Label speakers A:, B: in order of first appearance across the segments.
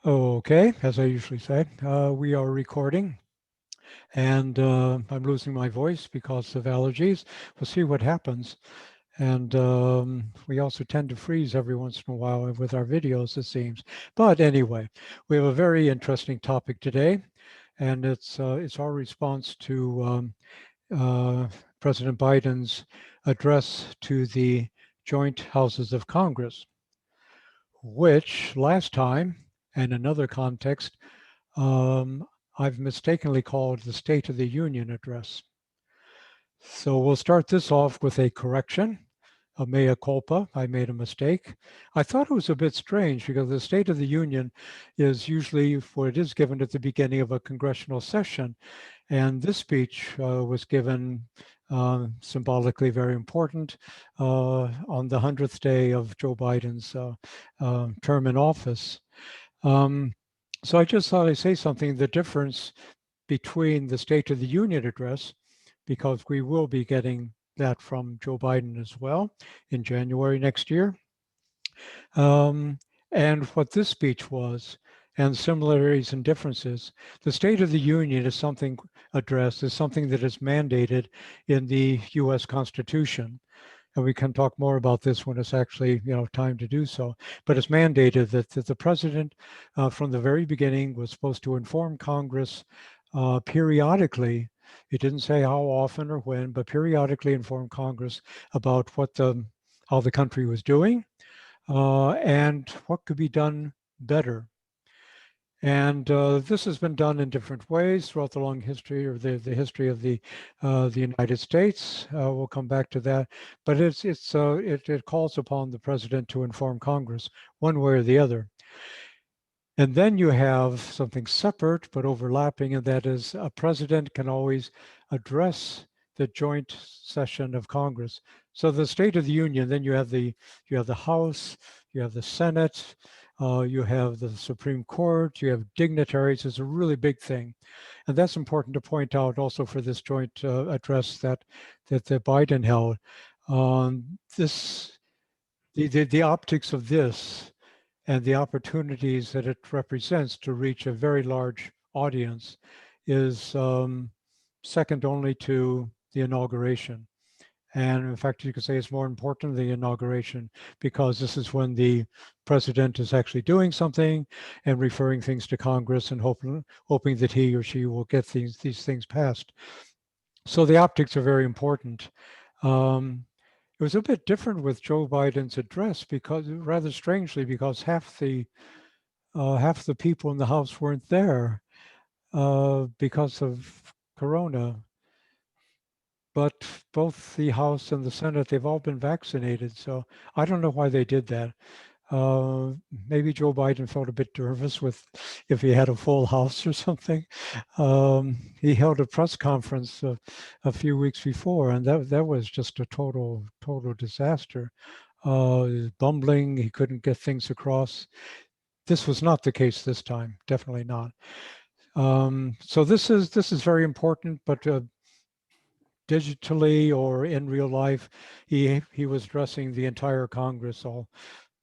A: Okay, as I usually say, we are recording, and I'm losing my voice because of allergies. We'll see what happens. And we also tend to freeze every once in a while with our videos, it seems. But anyway, we have a very interesting topic today, and it's our response to President Biden's address to the joint houses of Congress, which last time, and another context, um, I've mistakenly called the State of the Union address. So we'll start this off with a correction, a mea culpa. I made a mistake. I thought it was a bit strange because the State of the Union is usually what it is given at the beginning of a congressional session. And this speech was given symbolically very important on the 100th day of Joe Biden's term in office. Um, so I just thought I'd say something, the difference between the State of the Union address, because we will be getting that from Joe Biden as well in January next year, um, and what this speech was, and similarities and differences. The State of the Union is something addressed, is something that is mandated in the US Constitution. And we can talk more about this when it's actually, time to do so. But it's mandated that the president, from the very beginning, was supposed to inform Congress periodically. It didn't say how often or when, but periodically inform Congress about how the country was doing and what could be done better. And this has been done in different ways throughout the long history, or the history of the United States. We'll come back to that, but it calls upon the president to inform Congress one way or the other. And then you have something separate but overlapping, and that is a president can always address the joint session of Congress. So the State of the Union, then you have the House, you have the Senate, you have the Supreme Court, you have dignitaries. It's a really big thing, and that's important to point out also for this joint address that Biden held. The optics of this and the opportunities that it represents to reach a very large audience is second only to the inauguration. And in fact, you could say it's more important than the inauguration because this is when the president is actually doing something and referring things to Congress and hoping that he or she will get these things passed. So the optics are very important. Um, it was a bit different with Joe Biden's address because, rather strangely, because half the people in the House weren't there because of Corona. But both the House and the Senate, they've all been vaccinated. So I don't know why they did that. Uh, Maybe Joe Biden felt a bit nervous with if he had a full house or something. He held a press conference a few weeks before, and that was just a total disaster. Bumbling, he couldn't get things across. This was not the case this time, definitely not. So this is very important, but digitally or in real life, he was addressing the entire Congress, all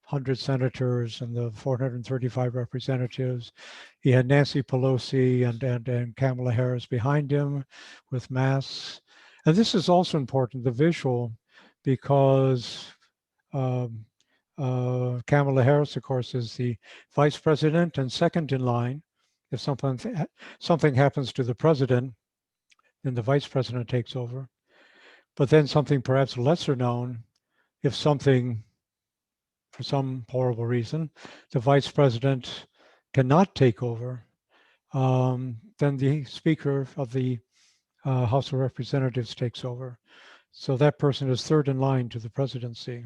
A: 100 senators and the 435 representatives. He had Nancy Pelosi and Kamala Harris behind him with masks. And this is also important, the visual, because um, Kamala Harris, of course, is the vice president and second in line. If something happens to the president, then the vice president takes over. But then something perhaps lesser known, if something, for some horrible reason, the vice president cannot take over, then the Speaker of the House of Representatives takes over. So that person is third in line to the presidency.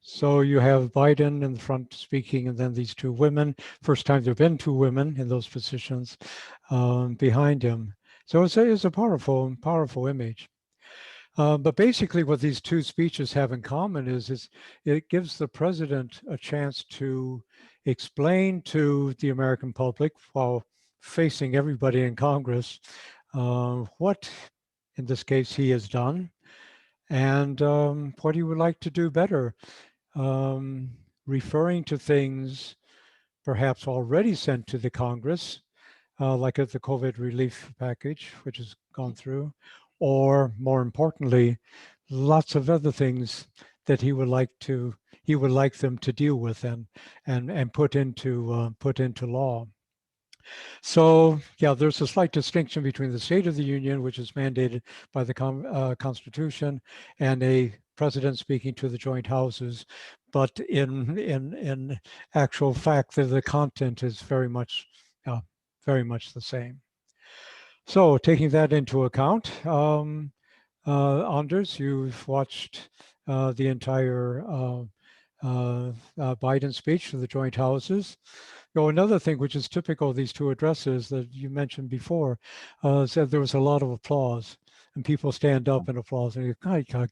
A: So you have Biden in the front speaking, and then these two women. First time there have been two women in those positions behind him. So it's a powerful image. But basically, what these two speeches have in common is it gives the president a chance to explain to the American public, while facing everybody in Congress, what, in this case, he has done and what he would like to do better, referring to things perhaps already sent to the Congress, like the COVID relief package, which has gone through, or more importantly, lots of other things that he would like them to deal with and put into law. So yeah, there's a slight distinction between the State of the Union, which is mandated by the Constitution, and a president speaking to the joint houses. But in actual fact, the content is very much the same. So taking that into account, Anders, you've watched the entire Biden speech to the joint houses. Another thing which is typical of these two addresses that you mentioned before, said there was a lot of applause and people stand up and applause and you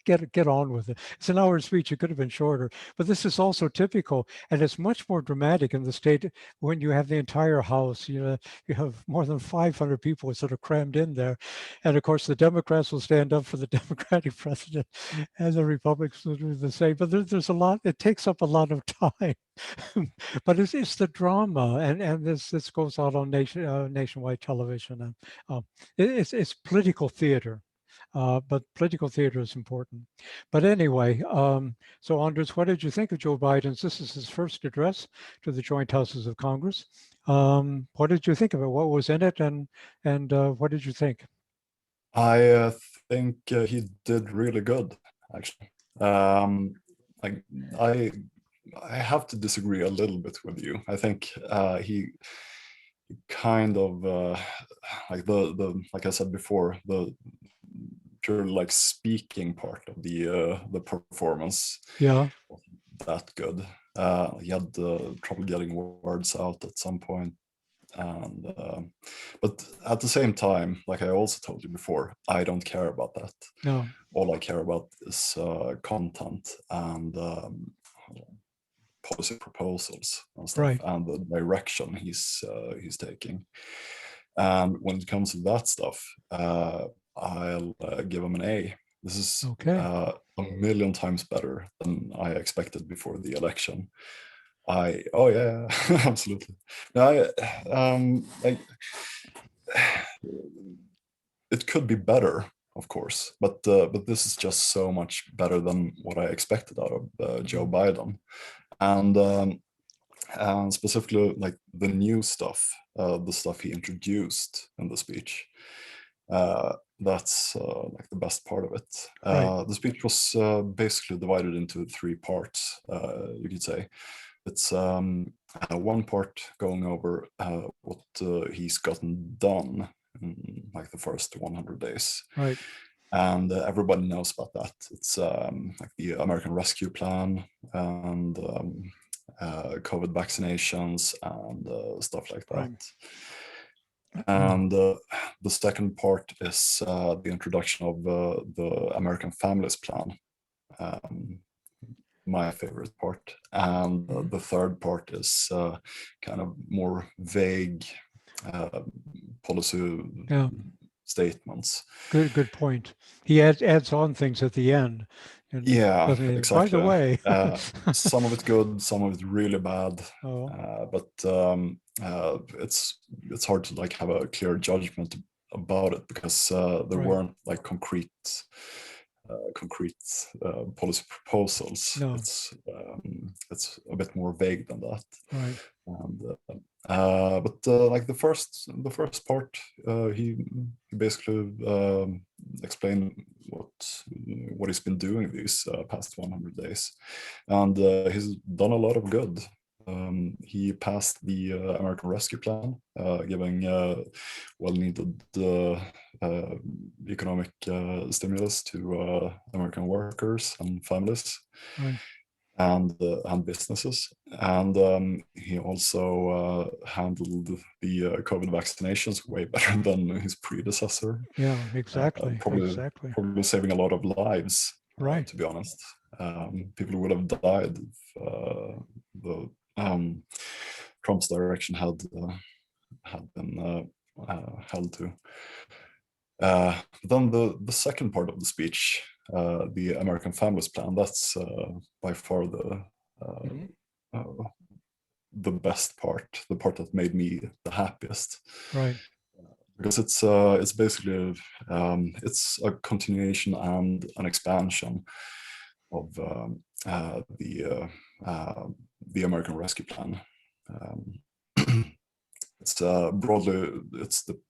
A: get on with it. It's an hour speech. It could have been shorter, but this is also typical, and it's much more dramatic in the state when you have the entire House. You have more than 500 people sort of crammed in there, and of course the Democrats will stand up for the Democratic president, and the Republicans will do the same. But there's a lot. It takes up a lot of time. But it's the drama, and this goes out on nationwide television, and it's political theater. But political theater is important. But anyway, so Anders, what did you think of Joe Biden's? This is his first address to the joint houses of Congress. What did you think of it? What was in it, and what did you think?
B: I think he did really good, actually. Like I have to disagree a little bit with you. I think he kind of like like I said before, the pure like speaking part of the performance,
A: Yeah,
B: wasn't that good. He had trouble getting words out at some point, and but at the same time, like I also told you before, I don't care about that.
A: no,
B: All I care about is content and policy proposals and stuff,
A: right,
B: and the direction he's taking. And when it comes to that stuff, I'll give him an A. This is
A: okay,
B: a million times better than I expected before the election. Oh yeah, absolutely. No, it could be better, of course, but this is just so much better than what I expected out of Joe Biden, and specifically like the new stuff, the stuff he introduced in the speech. That's like the best part of it.
A: right,
B: The speech was basically divided into three parts, you could say. It's one part going over what he's gotten done in like the first 100 days.
A: right,
B: And everybody knows about that. It's like the American Rescue Plan and COVID vaccinations and stuff like that.
A: right.
B: And the second part is the introduction of the American Families Plan, my favorite part. And the third part is kind of more vague policy
A: Yeah,
B: statements.
A: good point. He adds on things at the end, and
B: Yeah,
A: doesn't he? By the
B: exactly.
A: way,
B: Some of it good, some of it really bad.
A: oh,
B: But it's hard to like have a clear judgment about it because there
A: right,
B: weren't like concrete policy proposals.
A: no,
B: It's a bit more vague than that.
A: right,
B: And but like the first part, he basically explained what he's been doing these past 100 days, and he's done a lot of good. He passed the American Rescue Plan, giving well-needed economic stimulus to American workers and families.
A: right,
B: And businesses, and he also handled the COVID vaccinations way better than his predecessor.
A: yeah, exactly,
B: Probably saving a lot of lives.
A: right,
B: To be honest, people would have died if the Trump's direction had been held to. Then the second part of the speech, the American Families Plan, that's by far the the best part, the part that made me the happiest.
A: Right.
B: Because it's basically it's a continuation and an expansion of the American Rescue Plan. It's broadly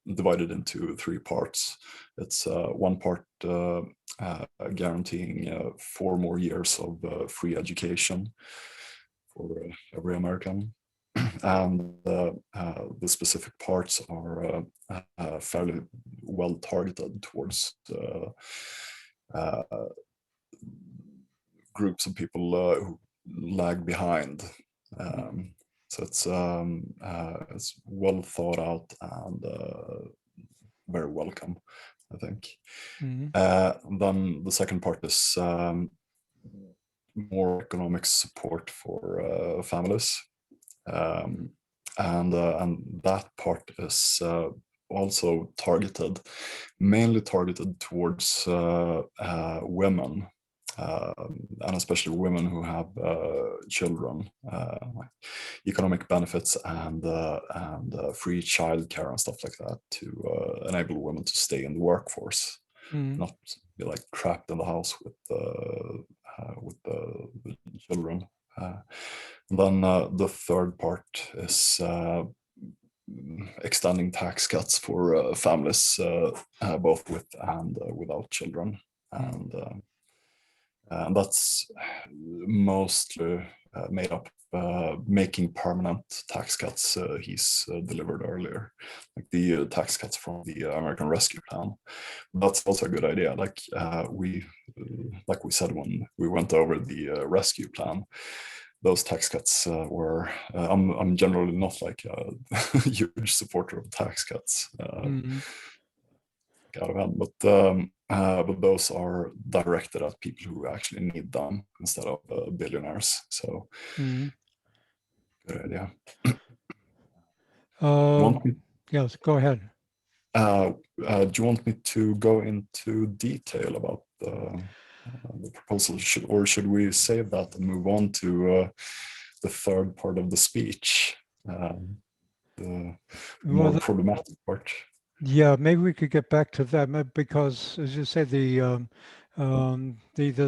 B: divided into three parts. It's one part guaranteeing 4 more years of free education for every American. And the specific parts are fairly well targeted towards groups of people who lag behind. So it's well thought out and very welcome, I think. Then the second part is more economic support for families. And that part is also mainly targeted towards women, and especially women who have children, economic benefits and free childcare and stuff like that to enable women to stay in the workforce, not be like trapped in the house with the children. And then the third part is extending tax cuts for families both with and without children, and that's mostly made up making permanent tax cuts he's delivered earlier, like the tax cuts from the American Rescue Plan. That's also a good idea. Like we said when we went over the rescue plan, those tax cuts were. I'm generally not like a huge supporter of tax cuts. Out of hand, but those are directed at people who actually need them instead of billionaires. So, good idea.
A: Yes, go ahead.
B: Do you want me to go into detail about the proposal, or should we save that and move on to the third part of the speech, the more problematic part?
A: Yeah, maybe we could get back to that because, as you say, the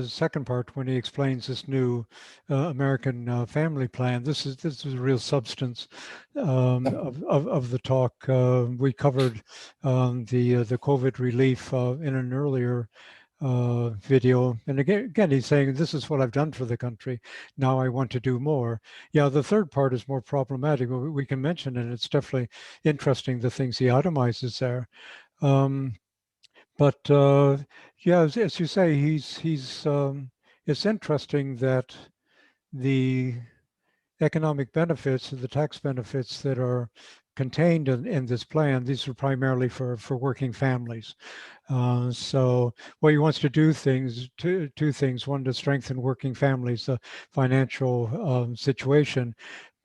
A: second part when he explains this new American family plan, this is a real substance of the talk. We covered the COVID relief in an earlier video, and again he's saying this is what I've done for the country, now I want to do more. Yeah, the third part is more problematic, but we can mention it. It's definitely interesting, the things he itemizes there. But yeah, as you say, it's interesting that the economic benefits, the tax benefits that are contained in this plan, these are primarily for working families. So what he wants to do two things. One, to strengthen working families, the financial situation,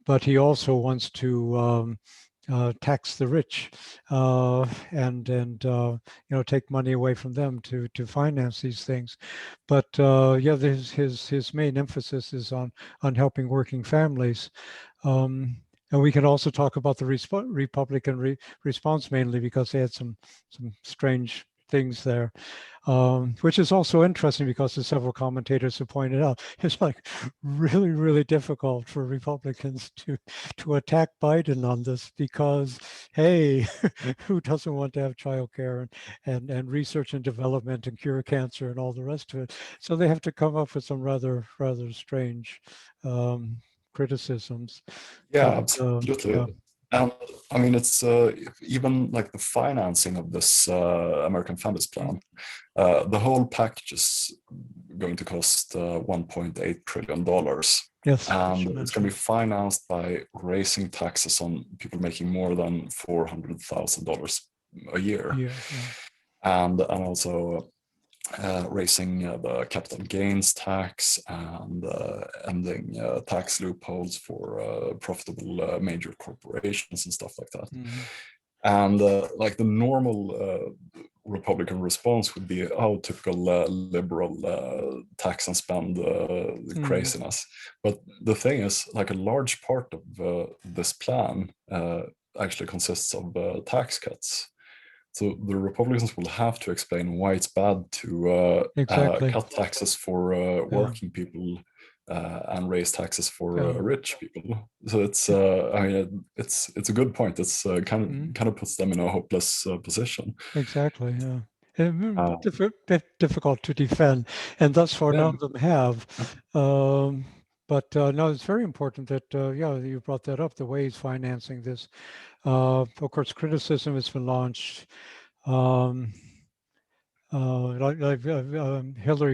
A: but he also wants to tax the rich and take money away from them to finance these things. But yeah, his main emphasis is on helping working families. And we can also talk about the Republican response, mainly because they had some strange things there, which is also interesting because, as several commentators have pointed out, it's like really difficult for Republicans to attack Biden on this because, hey, who doesn't want to have childcare and research and development and cure cancer and all the rest of it? So they have to come up with some rather strange criticisms.
B: Yeah,
A: But,
B: absolutely.
A: yeah.
B: And I mean, it's even like the financing of this American Families Plan. The whole package is going to cost $1.8 trillion.
A: Yes,
B: and it's going to be financed by raising taxes on people making more than $400,000 a year,
A: yeah.
B: and also raising the capital gains tax and ending tax loopholes for profitable major corporations and stuff like that. And like the normal Republican response would be, oh, typical liberal tax and spend craziness. But the thing is, like, a large part of this plan actually consists of tax cuts. So the Republicans will have to explain why it's bad to
A: Exactly.
B: cut taxes for working people and raise taxes for rich people. So it's, I mean, it's a good point. It's kind of puts them in a hopeless position.
A: Exactly. Yeah. Difficult to defend, and thus far
B: Yeah.
A: none of them have. But no, it's very important that yeah, you brought that up. The way he's financing this. Of course, criticism has been launched. Um, Hillary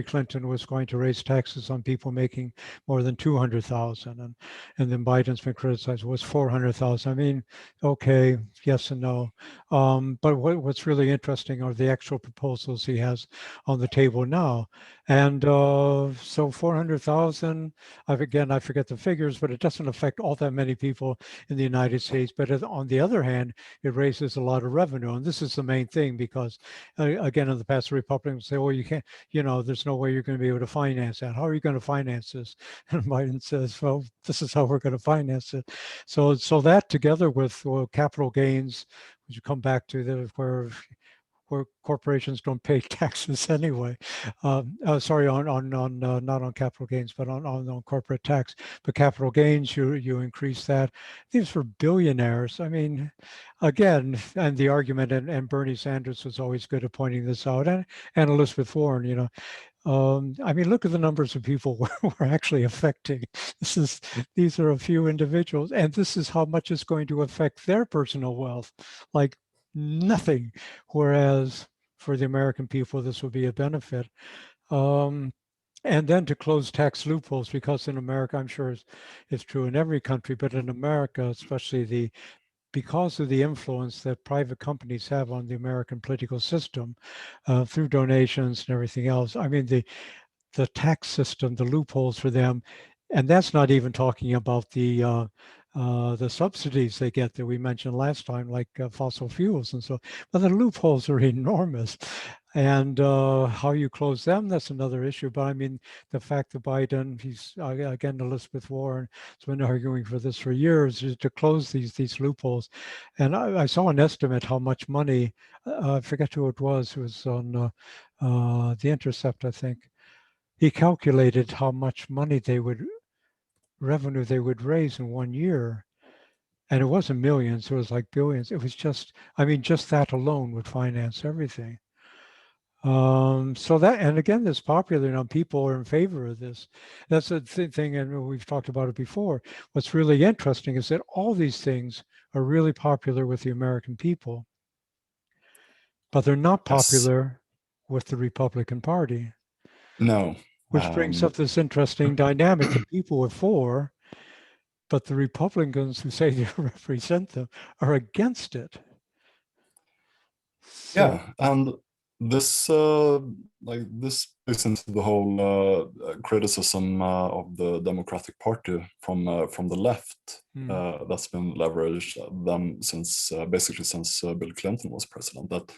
A: Clinton was going to raise taxes on people making more than 200,000, and then Biden's been criticized was 400,000. I mean, okay, yes and no. But what's really interesting are the actual proposals he has on the table now, and so 400,000. I forget the figures, but it doesn't affect all that many people in the United States. But on the other hand, it raises a lot of revenue, and this is the main thing because again, in the past, the Republicans say, well, you can't, there's no way you're going to be able to finance that. How are you going to finance this? And Biden says, well, this is how we're going to finance it. So that together with capital gains, which you come back to where corporations don't pay taxes anyway. Sorry, on not on capital gains, but on corporate tax. But capital gains, you increase that. These for billionaires. I mean, again, and the argument, and Bernie Sanders was always good at pointing this out, and Elizabeth Warren. I mean, look at the numbers of people we're actually affecting. These are a few individuals, and this is how much it's going to affect their personal wealth. Like nothing. Whereas for the American people, this will be a benefit. And then to close tax loopholes, because in America, I'm sure it's true in every country, but in America, especially because of the influence that private companies have on the American political system through donations and everything else. I mean, the tax system, the loopholes for them, and that's not even talking about the subsidies they get that we mentioned last time, like fossil fuels and so. But the loopholes are enormous, and how you close them, that's another issue. But I mean, the fact that Biden, he's again Elizabeth Warren, has been arguing for this for years, is to close these loopholes. And I saw an estimate how much money, I forget who it was on The Intercept, I think. He calculated how much money revenue they would raise in 1 year. And it wasn't millions, it was like billions. It was just, I mean, just that alone would finance everything. So that, and again, this popular, people are in favor of this. That's the thing, and we've talked about it before. What's really interesting is that all these things are really popular with the American people, but they're not
B: Yes.
A: popular with the Republican Party,
B: No.
A: which brings up this interesting dynamic. The people are for, but the Republicans who say they represent them are against it. So,
B: Yeah, and this this plays into the whole criticism of the Democratic Party from the left that's been leveraged them since basically since Bill Clinton was president, that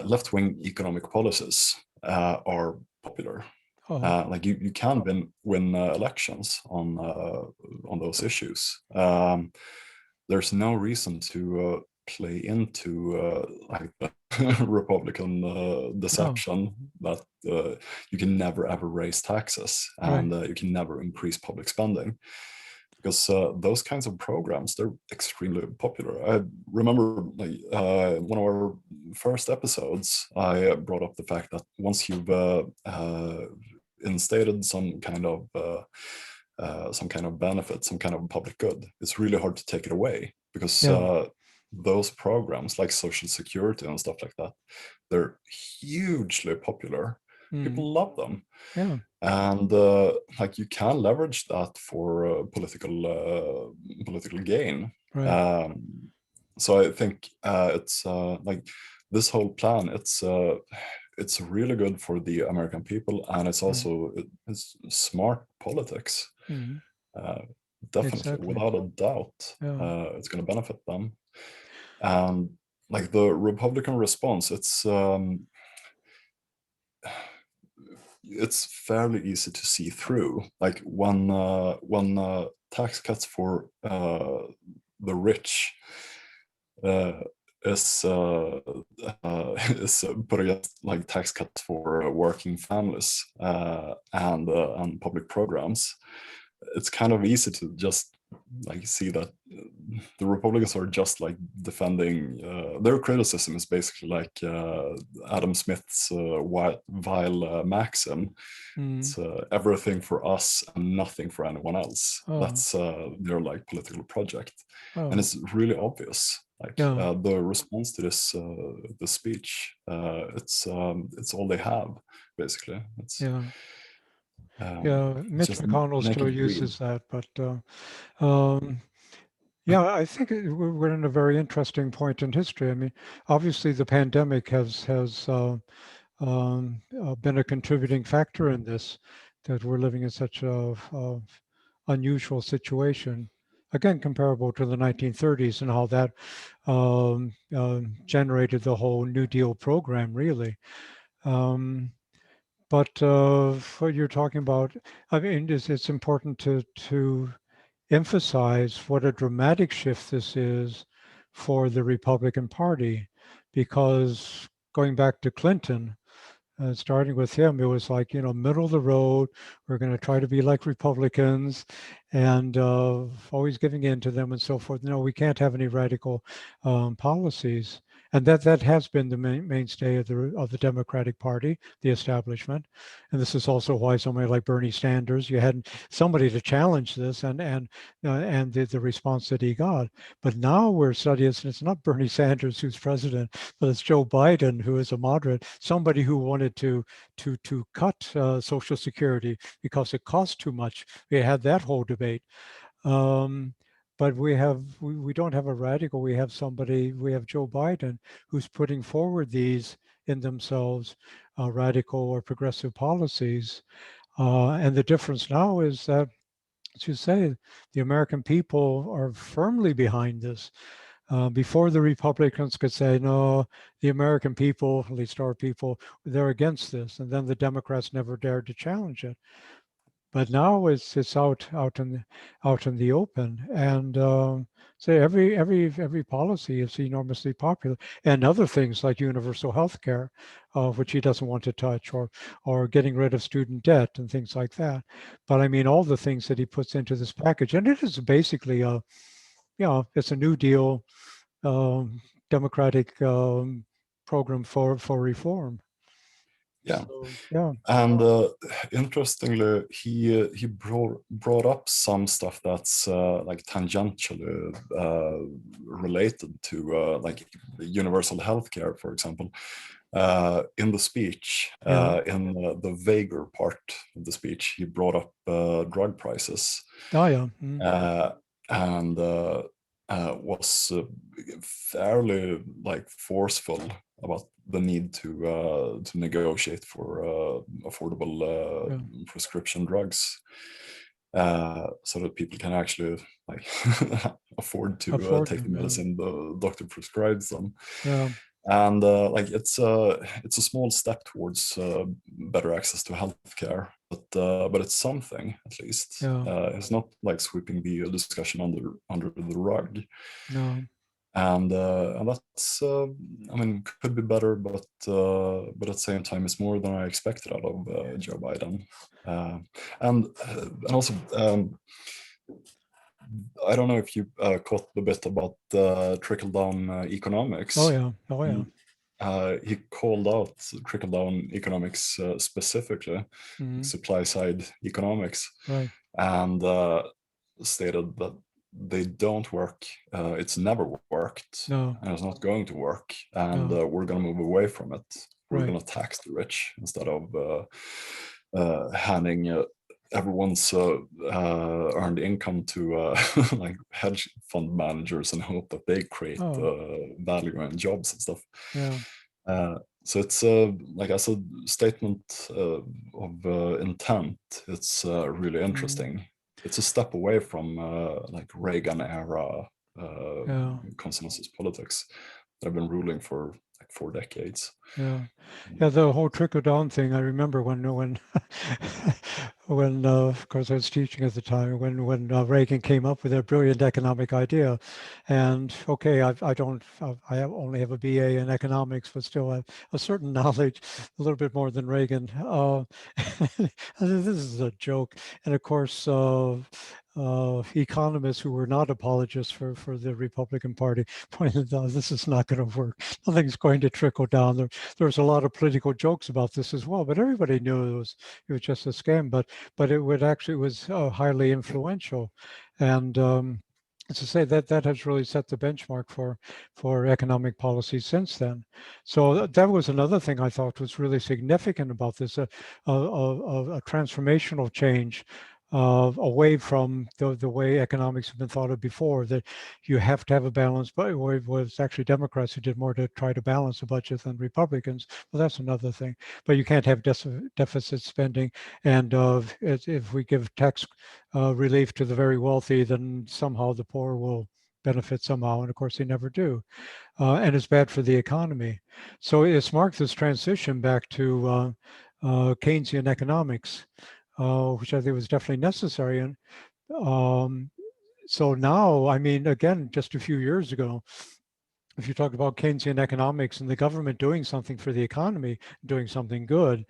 B: left-wing economic policies are popular. Like you can win elections on those issues. There's no reason to play into like the Republican deception that you can never ever raise taxes and you can never increase public spending, because those kinds of programs, they're extremely popular. I remember like one of our first episodes, I brought up the fact that once you've instated some kind of benefit, some kind of public good, it's really hard to take it away, because those programs like Social Security and stuff like that, they're hugely popular. People love them.
A: yeah,
B: And like you can leverage that for political gain.
A: right.
B: So I think it's like this whole plan. It's really good for the American people, and it's also it's smart politics. Uh, Definitely,
A: Exactly.
B: without a doubt,
A: Yeah.
B: it's going to benefit them. And like the Republican response, it's fairly easy to see through. Like when tax cuts for the rich uh, is is put against like tax cuts for working families and public programs, it's kind of easy to just like see that the Republicans are just like defending their criticism is basically like Adam Smith's vile maxim.
A: Mm.
B: It's everything for us and nothing for anyone else.
A: Oh,
B: That's their like political project, and
A: oh,
B: it's really obvious. Like
A: yeah,
B: the response to the speech, it's all they have basically.
A: yeah, yeah.
B: It's
A: Mitch
B: just
A: McConnell
B: make
A: still
B: it green.
A: uses that, but um, yeah, I think we're in a very interesting point in history. I mean, obviously, the pandemic has been a contributing factor in this, that we're living in such a unusual situation. Again, comparable to the 1930s and how that generated the whole New Deal program, really. Um, but what you're talking about, I mean, it's important to emphasize what a dramatic shift this is for the Republican Party, because going back to Clinton, starting with him, it was like, middle of the road. We're going to try to be like Republicans and always giving in to them and so forth. No, we can't have any radical policies. And that has been the mainstay of the Democratic Party, the establishment. And this is also why somebody like Bernie Sanders, you had somebody to challenge this, and the response that he got. But now we're studying, it's not Bernie Sanders who's president, but it's Joe Biden, who is a moderate, somebody who wanted to cut Social Security because it cost too much. We had that whole debate. Um, but we don't have a radical. We have Joe Biden, who's putting forward these in themselves radical or progressive policies. And the difference now is that, as you say, the American people are firmly behind this. Before the Republicans could say, no, the American people, at least our people, they're against this. And then the Democrats never dared to challenge it. But now it's out in the open, and say every policy is enormously popular, and other things like universal health care, which he doesn't want to touch, or getting rid of student debt and things like that. But I mean, all the things that he puts into this package, and it is basically it's a New Deal um, democratic program for reform.
B: Yeah.
A: So yeah,
B: And interestingly, he brought up some stuff that's like tangentially related to like universal healthcare, for example. In the speech,
A: yeah,
B: in the vaguer part of the speech, he brought up drug prices
A: oh yeah, mm,
B: uh, and was fairly like forceful about the need to negotiate for affordable
A: yeah,
B: prescription drugs so that people can actually like afford to
A: afford
B: take the
A: them, yeah,
B: medicine the doctor prescribes them.
A: yeah,
B: And like it's a small step towards better access to healthcare, but it's something at least.
A: yeah,
B: It's not like sweeping the discussion under the rug,
A: no,
B: and that's I mean could be better, but at the same time it's more than I expected out of Joe Biden, and also I don't know if you caught the bit about trickle-down
A: oh
B: economics.
A: yeah, oh yeah,
B: He called out trickle-down economics specifically,
A: mm,
B: supply-side economics,
A: right,
B: and stated that they don't work. It's never worked,
A: no,
B: and it's not going to work. And
A: no,
B: we're going to move away from it. We're
A: right,
B: going to tax the rich instead of handing everyone's earned income to like hedge fund managers and hope that they create
A: oh
B: value and jobs and stuff.
A: yeah,
B: Uh, so it's like as a statement of intent, it's really
A: mm,
B: interesting. It's a step away from like Reagan era
A: yeah,
B: consensus politics, They've been ruling for like 4 decades.
A: Yeah, yeah. The whole trickle-down thing. I remember when of course I was teaching at the time when Reagan came up with a brilliant economic idea, and okay, I don't only have a BA in economics, but still have a certain knowledge, a little bit more than Reagan. This is a joke, and of course. Economists who were not apologists for the Republican Party pointed out this is not going to work. Nothing's going to trickle down. There was a lot of political jokes about this as well, but everybody knew it was just a scam. But it was highly influential, and to say that that has really set the benchmark for economic policy since then. So that was another thing I thought was really significant about this, a transformational change away from the way economics have been thought of before, that you have to have a balance, but it was actually Democrats who did more to try to balance the budget than Republicans. Well, that's another thing. But you can't have deficit spending, and if we give tax relief to the very wealthy, then somehow the poor will benefit somehow, and of course they never do. And it's bad for the economy. So it's marked this transition back to Keynesian economics, which I think was definitely necessary. And so now, I mean, again, just a few years ago, if you talk about Keynesian economics and the government doing something for the economy, doing something good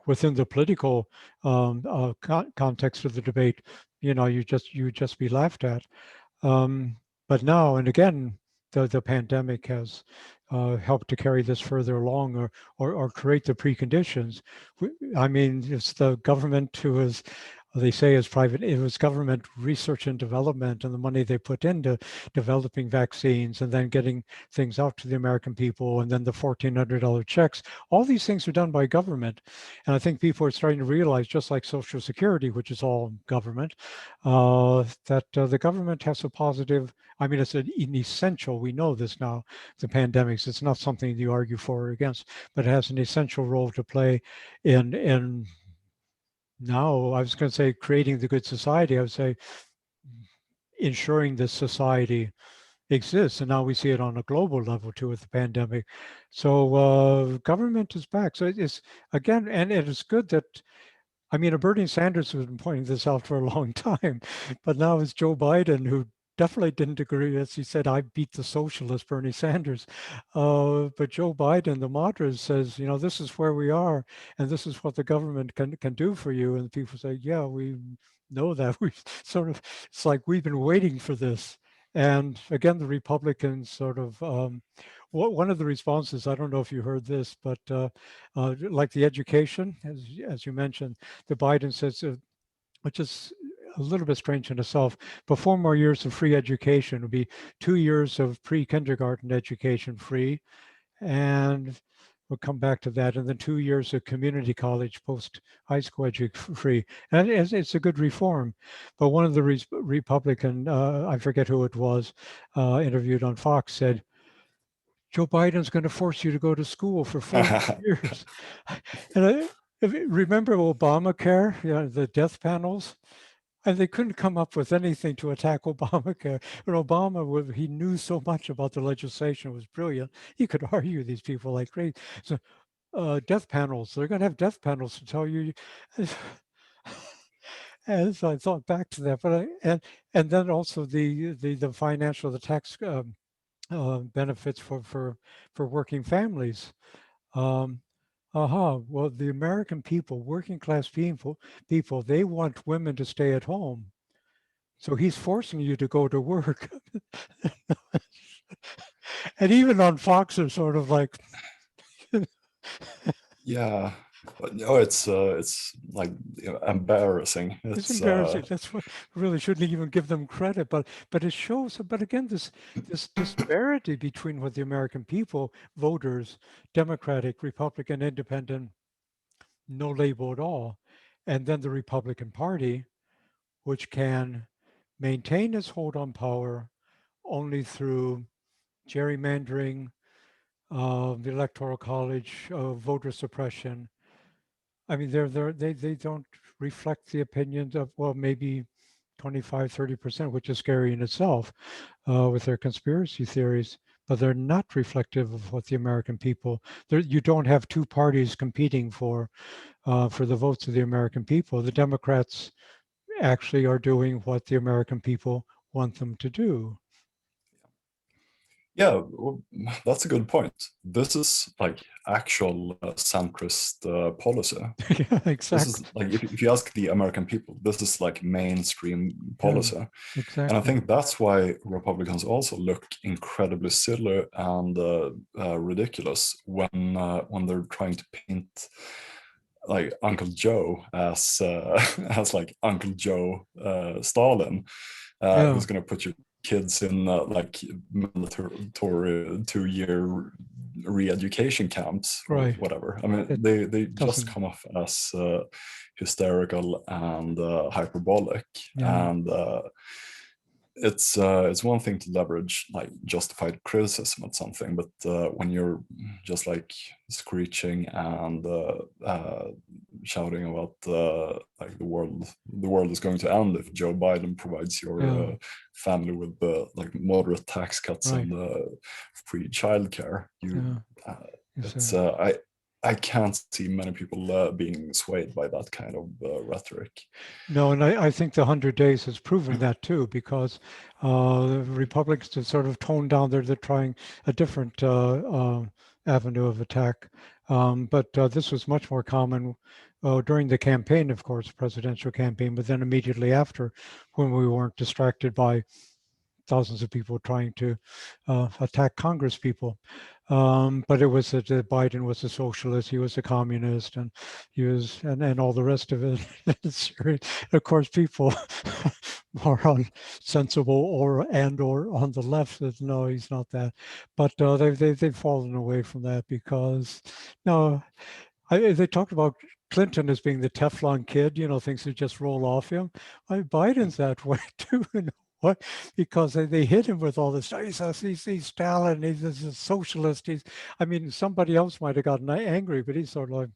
A: within the political context of the debate, you know, you just be laughed at. But now, and again, the pandemic has helped to carry this further along, or create the preconditions. I mean, it's the government who is, they say is private, it was government research and development and the money they put into developing vaccines and then getting things out to the American people, and then the $1,400 checks. All these things are done by government. And I think people are starting to realize, just like Social Security, which is all government, that the government has a positive, I mean, it's an essential, we know this now, the pandemics, it's not something you argue for or against, but it has an essential role to play in now, I was going to say creating the good society, I would say ensuring this society exists. And now we see it on a global level too with the pandemic. So government is back. So it's, again, and it is good that, I mean, Bernie Sanders has been pointing this out for a long time, but now it's Joe Biden who definitely didn't agree. As he said, I beat the socialist Bernie Sanders. But Joe Biden, the moderate, says, you know, this is where we are, and this is what the government can do for you. And people say, yeah, we know that. We sort of, it's like we've been waiting for this. And again, the Republicans sort of, one of the responses, I don't know if you heard this, but like the education, as you mentioned, the Biden says, which is a little bit strange in itself, but 4 more years of free education would be 2 years of pre-kindergarten education free, and we'll come back to that, and then 2 years of community college post-high school free. And it's a good reform. But one of the Republican, I forget who it was, interviewed on Fox said, Joe Biden's going to force you to go to school for 4 years. And remember Obamacare, you know, the death panels? And they couldn't come up with anything to attack Obamacare. But Obama, he knew so much about the legislation, it was brilliant. He could argue these people like crazy. So death panels, they're going to have death panels to tell you. And so I thought back to that, but and then also the financial, the tax benefits for working families. Um, Well, the American people, working class people, they want women to stay at home. So he's forcing you to go to work. And even on Fox, are sort of like,
B: Yeah, but no, it's like, you know, embarrassing.
A: it's
B: It's
A: embarrassing. That's what, really shouldn't even give them credit. But it shows. But again, this disparity between what the American people, voters, Democratic, Republican, Independent, no label at all, and then the Republican Party, which can maintain its hold on power only through gerrymandering, the Electoral College, voter suppression. I mean, they don't reflect the opinions of, well, maybe 25, 30%, which is scary in itself with their conspiracy theories. but they're not reflective of what the American people. You don't have two parties competing for the votes of the American people. The Democrats actually are doing what the American people want them to do.
B: Yeah, well, that's a good point. This is like actual centrist policy.
A: Yeah,
B: This
A: exactly.
B: is like, if you ask the American people, this is like mainstream
A: Yeah,
B: policy. And I
A: exactly.
B: think that's why Republicans also look incredibly silly and ridiculous when they're trying to paint like Uncle Joe as as like Uncle Joe Stalin,
A: Yeah,
B: who's going to put your kids in like mandatory 2-year re-education camps or
A: right.
B: whatever. I mean,
A: It
B: they just
A: doesn't.
B: come off as hysterical and hyperbolic,
A: Yeah,
B: and it's one thing to leverage like justified criticism at something, but when you're just like screeching and shouting about like the world is going to end if Joe Biden provides your
A: yeah,
B: family with like moderate tax cuts
A: right.
B: and free childcare,
A: Yeah.
B: uh,
A: It's
B: it's I can't see many people being swayed by that kind of rhetoric.
A: No, and I think the 100 days has proven that too, because the Republicans have sort of toned down. They're trying a different avenue of attack. But this was much more common during the campaign, of course, presidential campaign, but then immediately after, when we weren't distracted by thousands of people trying to attack Congress people. But it was that Biden was a socialist, he was a communist, and he was, and all the rest of it. Of course, people more on sensible or on the left said, no, he's not that. But they've fallen away from that because, no, they talked about Clinton as being the Teflon kid, things that just roll off him. Biden's that way too. What? Because they hit him with all this. He's Stalin. He's a socialist. I mean, somebody else might have gotten angry, but he's sort of like,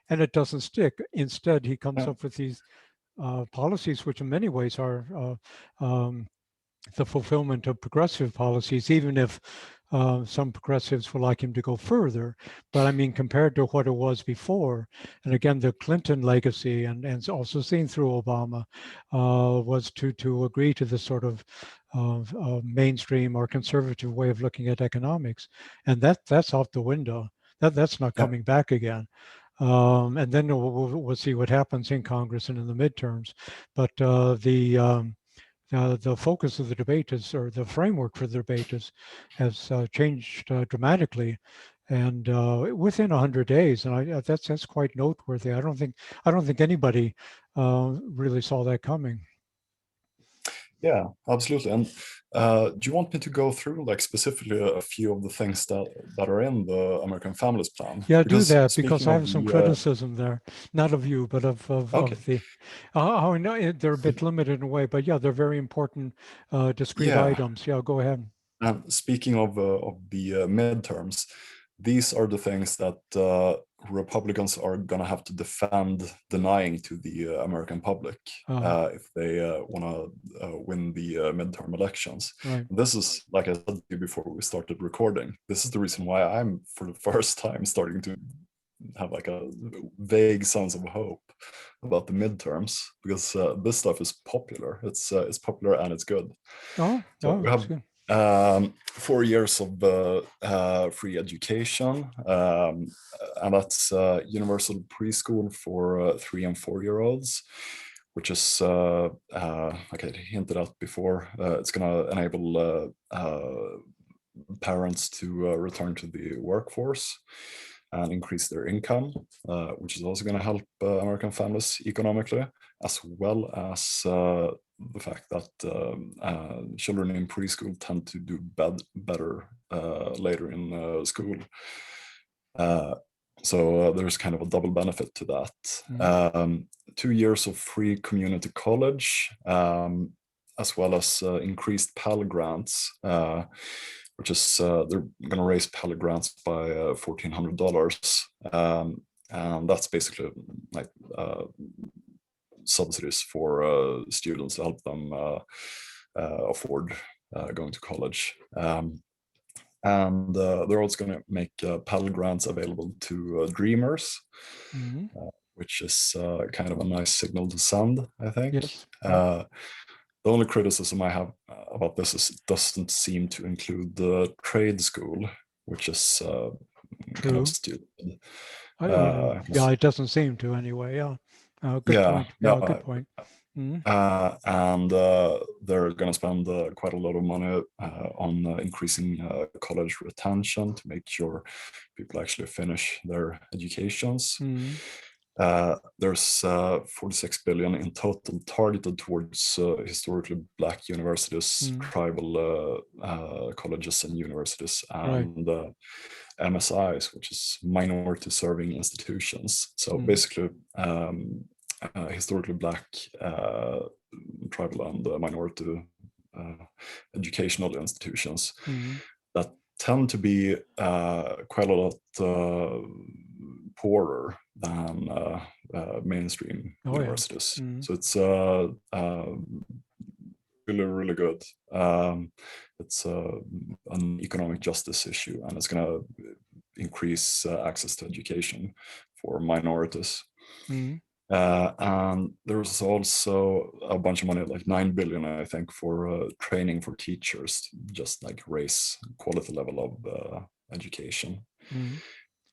A: and it doesn't stick. Instead, he comes
B: Yeah.
A: up with these policies, which in many ways are the fulfillment of progressive policies, even if some progressives would like him to go further. But I mean, compared to what it was before, and again, the Clinton legacy, and also seen through Obama, was to agree to this sort of mainstream or conservative way of looking at economics, and that's out the window. That's not
B: Yeah.
A: coming back again. And then we'll see what happens in Congress and in the midterms. But the focus of the debate is, or the framework for the debate has changed dramatically, and within 100 days, and that's quite noteworthy. I don't think anybody really saw that coming.
B: Yeah, absolutely. And do you want me to go through like specifically a few of the things that are in the American Families Plan?
A: Yeah, do
B: Because
A: that because
B: speaking
A: I
B: of
A: have some
B: the
A: criticism there, not of you, but
B: okay,
A: of the. I know they're a bit limited in a way, but yeah, they're very important, discrete
B: yeah,
A: items. Yeah, go ahead.
B: and speaking of the midterms, these are the things that Republicans are gonna have to defend denying to the American public
A: Uh,
B: if they want to win the midterm elections.
A: right.
B: This is, like I said to you before we started recording, this is the reason why I'm, for the first time, starting to have like a vague sense of hope about the midterms, because this stuff is popular. It's popular and it's good.
A: Oh,
B: So
A: oh,
B: we
A: it's
B: have
A: good.
B: 4 years of free education, and that's universal preschool for 3 and 4 year olds, which is like I hinted at before. It's going to enable parents to return to the workforce and increase their income, which is also going to help American families economically, as well as the fact that children in preschool tend to do better later in school. So there's kind of a double benefit to that.
A: Mm.
B: 2 years of free community college, as well as increased Pell Grants, which is they're going to raise Pell Grants by $1,400, and that's basically like subsidies for students to help them afford going to college. And they're also going to make Pell Grants available to dreamers,
A: Mhm.
B: which is kind of a nice signal to send, I think.
A: Yes. Yeah.
B: The only criticism I have about this is it doesn't seem to include the trade school, which is kind of
A: True.
B: stupid.
A: Yeah, it doesn't seem to anyway. Yeah. Good
B: Yeah,
A: point. Yeah, good
B: no,
A: point. Mhm.
B: and they're going to spend quite a lot of money on increasing college retention to make sure people actually finish their educations.
A: Mhm.
B: There's 46 billion in total targeted towards historically black universities,
A: Mhm.
B: tribal colleges and universities,
A: Right.
B: and MSIs, which is minority serving institutions. So
A: Mhm.
B: basically, historically black, tribal, and minority educational institutions
A: Mhm.
B: that tend to be quite a lot poorer than mainstream
A: Oh yeah.
B: universities.
A: Mhm.
B: So it's really, really good. It's an economic justice issue, and it's going to increase access to education for minorities.
A: Mhm.
B: And there's also a bunch of money, like 9 billion, I think, for training for teachers, just like raise quality level of education.
A: Mhm.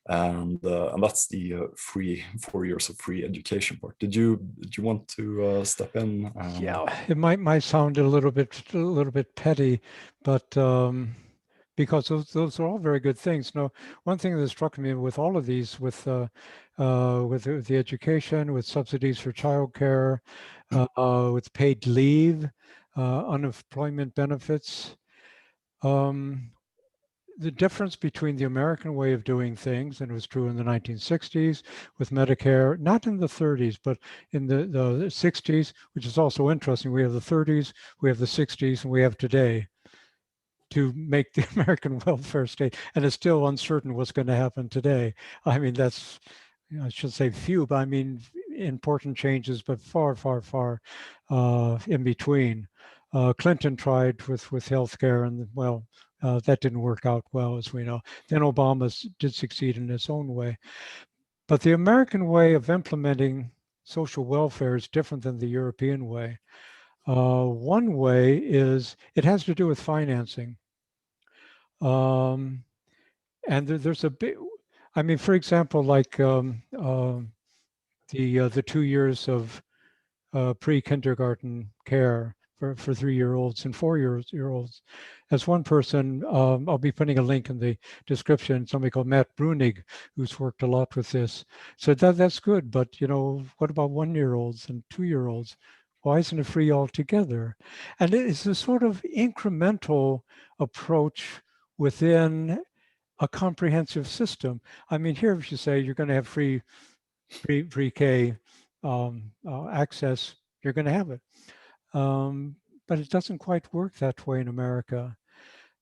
B: And that's the free 4 years of free education part. Did you want to step in?
A: Yeah, it might sound a little bit petty, but because those are all very good things. No, one thing that struck me with all of these, with the education, with subsidies for childcare, with paid leave, unemployment benefits. Um, the difference between the American way of doing things, and it was true in the 1960s with Medicare, not in the 30s, but in the 60s, which is also interesting. We have the 30s, we have the 60s, and we have today to make the American welfare state. And it's still uncertain what's going to happen today. I mean, that's, I should say few, but I mean important changes, but far, far, far in between. Clinton tried with healthcare, and well, that didn't work out well, as we know. Then Obama did succeed in its own way. But the American way of implementing social welfare is different than the European way. One way is it has to do with financing. Um, and there's a big, I mean, for example, like the 2 years of pre-kindergarten care for 3-year-olds and 4-year-olds. As one person, I'll be putting a link in the description, somebody called Matt Brunig, who's worked a lot with this. So that's good, but what about 1-year-olds and 2-year-olds? Why isn't it free altogether? And it's a sort of incremental approach within a comprehensive system. I mean, here if you say you're going to have free pre-K access, you're going to have it. But it doesn't quite work that way in America.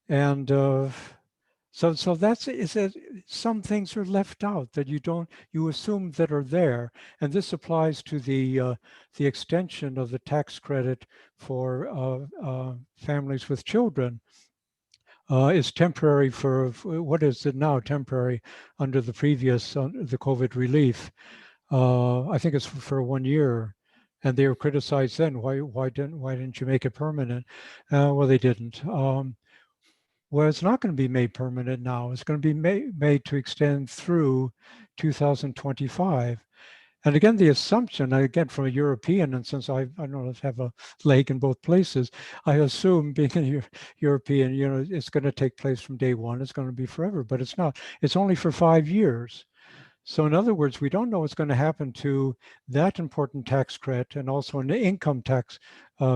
A: And so that's is that some things are left out that you assume that are there. And this applies to the extension of the tax credit for families with children. Is temporary what is it now? Temporary under the previous the COVID relief. I think it's for 1 year, and they were criticized then. Why didn't you make it permanent? Well, they didn't. Well, it's not going to be made permanent now. It's going to be made to extend through 2025. And again, the assumption, again, from a European, and since I don't have a leg in both places, I assume being a European, it's going to take place from day one. It's going to be forever, but it's not. It's only for 5 years. So in other words, we don't know what's going to happen to that important tax credit and also an income tax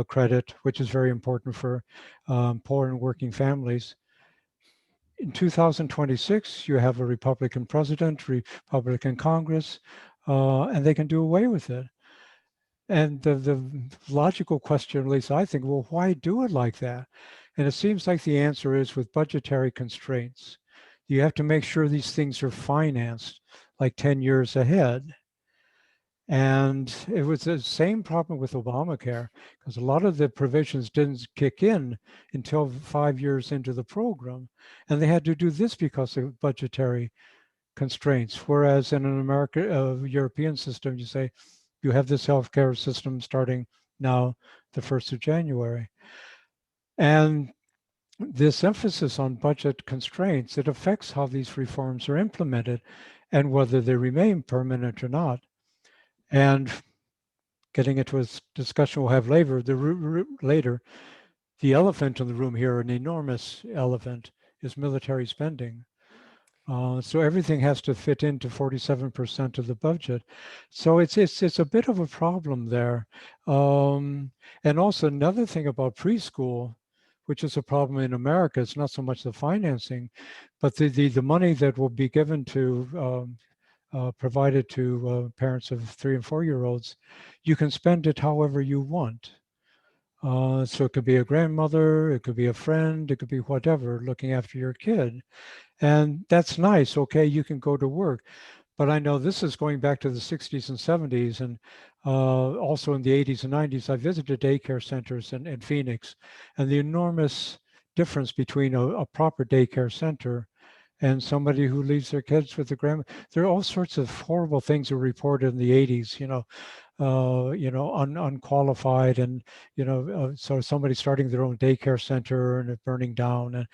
A: credit, which is very important for poor and working families. In 2026, you have a Republican president, Republican Congress, and they can do away with it. And the logical question, at least I think, well, why do it like that? And it seems like the answer is with budgetary constraints. You have to make sure these things are financed like 10 years ahead. And it was the same problem with Obamacare, because a lot of the provisions didn't kick in until 5 years into the program. And they had to do this because of budgetary constraints. Whereas in an European system, you say, you have this healthcare system starting now, the 1st of January. And this emphasis on budget constraints, it affects how these reforms are implemented and whether they remain permanent or not. And getting into a discussion we'll have later, the elephant in the room here, an enormous elephant, is military spending. So everything has to fit into 47% of the budget. So it's a bit of a problem there. And also another thing about preschool, which is a problem in America, it's not so much the financing, but the money that will be given to provided to parents of 3 and 4-year-olds, you can spend it however you want. So it could be a grandmother, it could be a friend, it could be whatever, looking after your kid. And that's nice. Okay, you can go to work. But I know this is going back to the 60s and 70s, and also in the 80s and 90s, I visited daycare centers in Phoenix, and the enormous difference between a proper daycare center and somebody who leaves their kids with the grandma. There are all sorts of horrible things that were reported in the 80s, unqualified, and so somebody starting their own daycare center and it burning down. And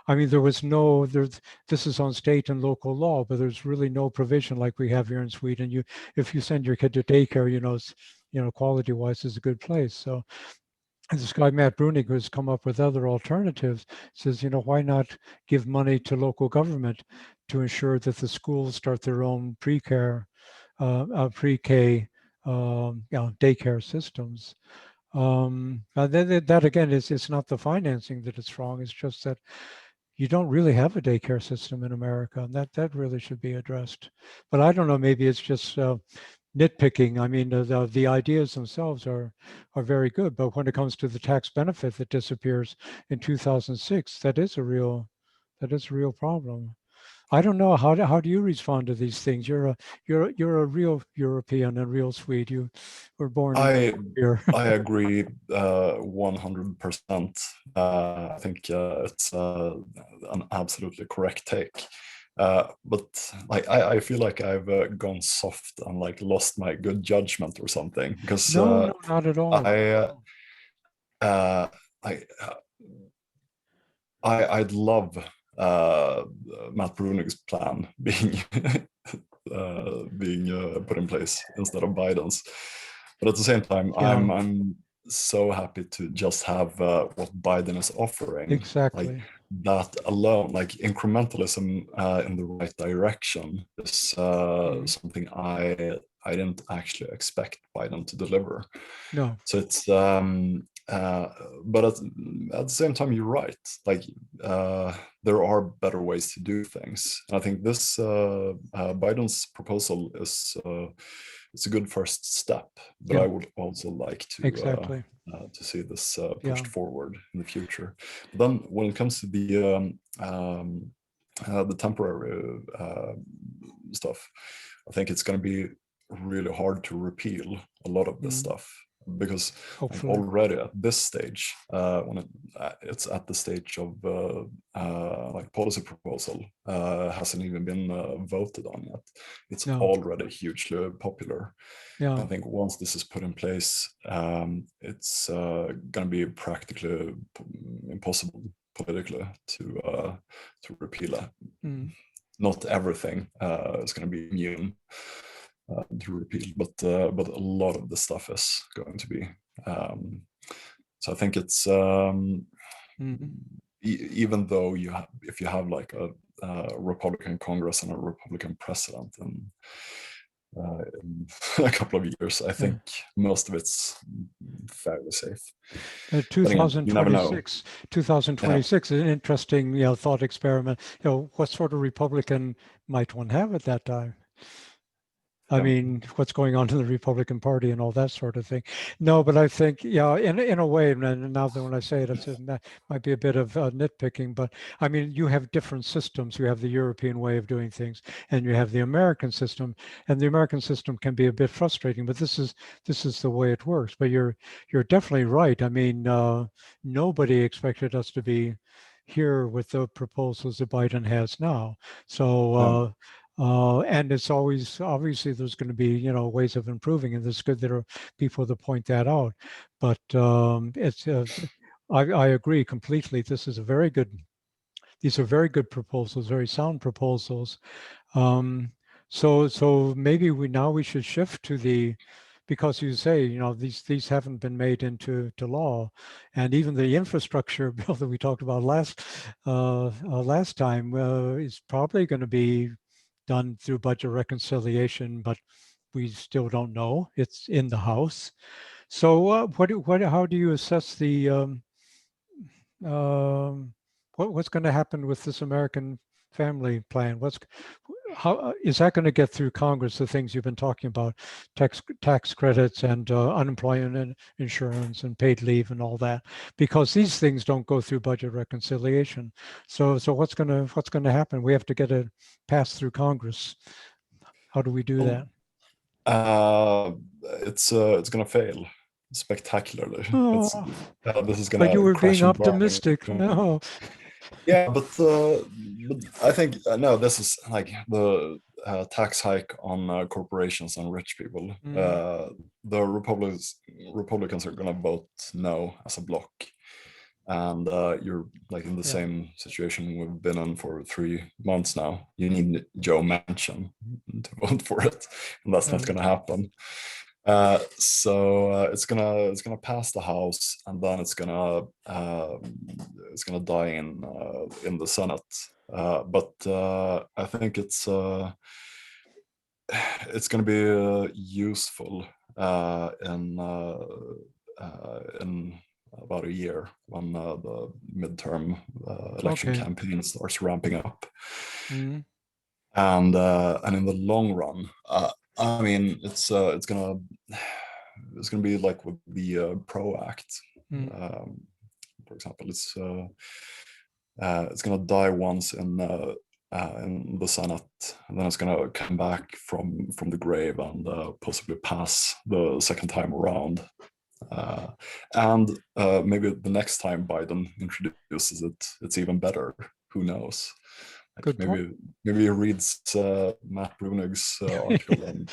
A: I mean, this is on state and local law, but there's really no provision like we have here in Sweden. If you send your kid to daycare, quality wise is a good place. So this guy, Matt Bruning, who's come up with other alternatives, says, why not give money to local government to ensure that the schools start their own pre-K daycare systems. That again it's not the financing that is wrong. It's just that you don't really have a daycare system in America, and that really should be addressed. But I don't know, maybe it's just nitpicking. I mean, the ideas themselves are very good, but when it comes to the tax benefit that disappears in 2006, that is a real problem. I don't know, how do you respond to these things? You're a real European and real Swede. You were born
B: I
A: here.
B: I agree 100%. I think it's an absolutely correct take. But like I feel like I've gone soft and like lost my good judgment or something, because
A: No, not at all.
B: I uh, I I'd love Matt Brunig's plan being put in place instead of Biden's. But at the same time,
A: Yeah,
B: I'm so happy to just have what Biden is offering. Like
A: exactly.
B: that alone, like incrementalism in the right direction is something I didn't actually expect Biden to deliver.
A: No,
B: So it's but at the same time, you're right. Like there are better ways to do things. And I think this Biden's proposal is it's a good first step. But
A: yeah,
B: I would also like
A: exactly.
B: to see this
A: Yeah.
B: pushed forward in the future. But then when it comes to the temporary stuff, I think it's going to be really hard to repeal a lot of this stuff, because like
A: Hopefully.
B: already at this stage, when it's at the stage of like policy proposal, hasn't even been voted on yet. It's
A: No.
B: already hugely popular.
A: Yeah.
B: I think once this is put in place, it's going to be practically impossible politically to repeal it.
A: Mm.
B: Not everything is going to be immune to repeal, but a lot of the stuff is going to be. So I think it's even though if you have like a Republican Congress and a Republican president and in a couple of years, I think most of it's fairly safe. But again, you never know.
A: 2026 is an interesting, thought experiment. What sort of Republican might one have at that time? I
B: Yeah.
A: mean, what's going on in the Republican Party and all that sort of thing. No, but I think, yeah, in a way, and now that when I say it, that might be a bit of nitpicking, but I mean, you have different systems. You have the European way of doing things, and you have the American system, and the American system can be a bit frustrating, but this is the way it works. But you're definitely right. I mean, nobody expected us to be here with the proposals that Biden has now. So, and it's always, obviously there's going to be, ways of improving, and it's good there are people to point that out. But I agree completely. These are very good proposals, very sound proposals. So maybe we should shift to because you say, these haven't been made into law, and even the infrastructure bill that we talked about last time is probably going to be done through budget reconciliation, but we still don't know. It's in the House. So how do you assess what's going to happen with this American family plan? How is that going to get through Congress? The things you've been talking about, tax credits and unemployment insurance and paid leave and all that, because these things don't go through budget reconciliation. So what's going to happen? We have to get it passed through Congress. How do we do
B: Well,
A: that?
B: it's gonna fail spectacularly.
A: Oh,
B: This is
A: but you
B: gonna
A: were
B: crash
A: being
B: and burn.
A: optimistic. No.
B: Yeah, but I think no, this is like the tax hike on corporations and rich people.
A: Mm,
B: The Republicans are gonna vote no as a block, and you're like in the
A: yeah.
B: same situation we've been in for 3 months now. You need Joe Manchin to vote for it, and that's not
A: Um,
B: gonna happen. So it's gonna pass the House, and then it's gonna die in the Senate. But I think it's gonna be useful in about a year when the midterm election
A: okay.
B: campaign starts ramping up,
A: Mm,
B: and in the long run, I mean, it's gonna be like with the Pro Act,
A: mm,
B: um, for example. It's gonna die once in the Senate, and then it's gonna come back from the grave and possibly pass the second time around. Uh, and maybe the next time Biden introduces it, it's even better. Who knows? Like
A: good point.
B: maybe he reads Matt Brunig's article, and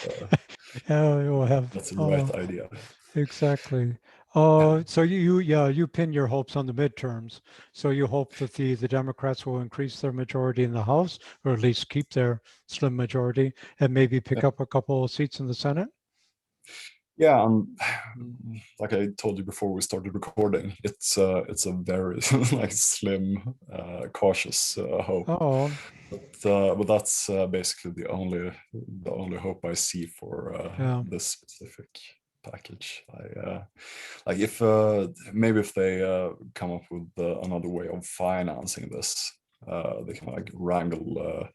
A: Yeah, you'll have.
B: that's the right
A: Oh,
B: idea.
A: exactly.
B: Yeah,
A: So you pin your hopes on the midterms. So you hope that the Democrats will increase their majority in the House, or at least keep their slim majority, and maybe pick up a couple of seats in the Senate.
B: yeah, and
A: Mm.
B: like I told you before we started recording, it's a very like slim, cautious hope.
A: Oh,
B: But that's basically the only hope I see for
A: yeah,
B: this specific package. Like if maybe if they come up with another way of financing this, they can like wrangle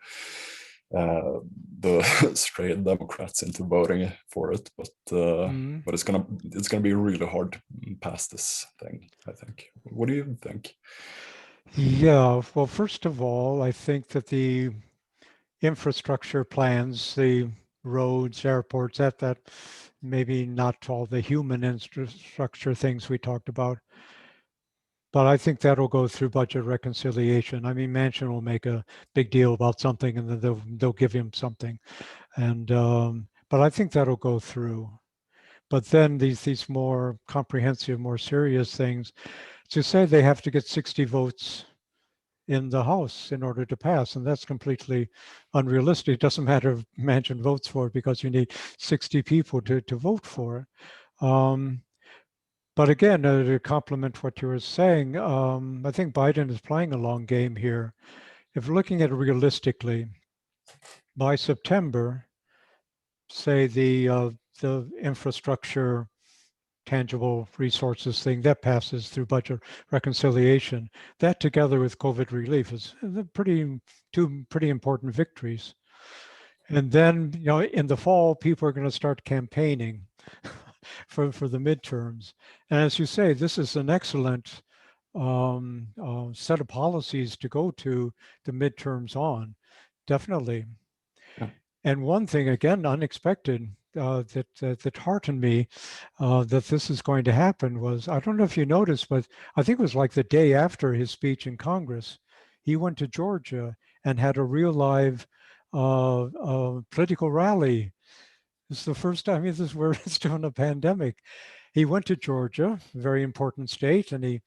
B: the straight Democrats into voting for it.
A: mm.
B: But it's gonna be really hard to pass this thing, I think. What do you think?
A: Yeah. Well, first of all, I think that the infrastructure plans, the roads, airports, that maybe not all the human infrastructure things we talked about, but I think that'll go through budget reconciliation. I mean, Manchin will make a big deal about something, and then they'll give him something, and but I think that'll go through. But then these more comprehensive, more serious things, to say they have to get 60 votes in the House in order to pass, and that's completely unrealistic. It doesn't matter if Manchin votes for it, because you need 60 people to vote for it. But again, to complement what you were saying, I think Biden is playing a long game here. If looking at it realistically, by September, say the infrastructure tangible resources thing that passes through budget reconciliation, that together with COVID relief is two pretty important victories. And then, in the fall, people are going to start campaigning for the midterms. And as you say, this is an excellent set of policies to go to the midterms on, definitely.
B: Yeah.
A: And one thing, again, unexpected, that heartened me that this is going to happen was, I don't know if you noticed, but I think it was like the day after his speech in Congress, he went to Georgia and had a real live political rally. It's the first time, this is where it's during a pandemic. He went to Georgia, a very important state, and he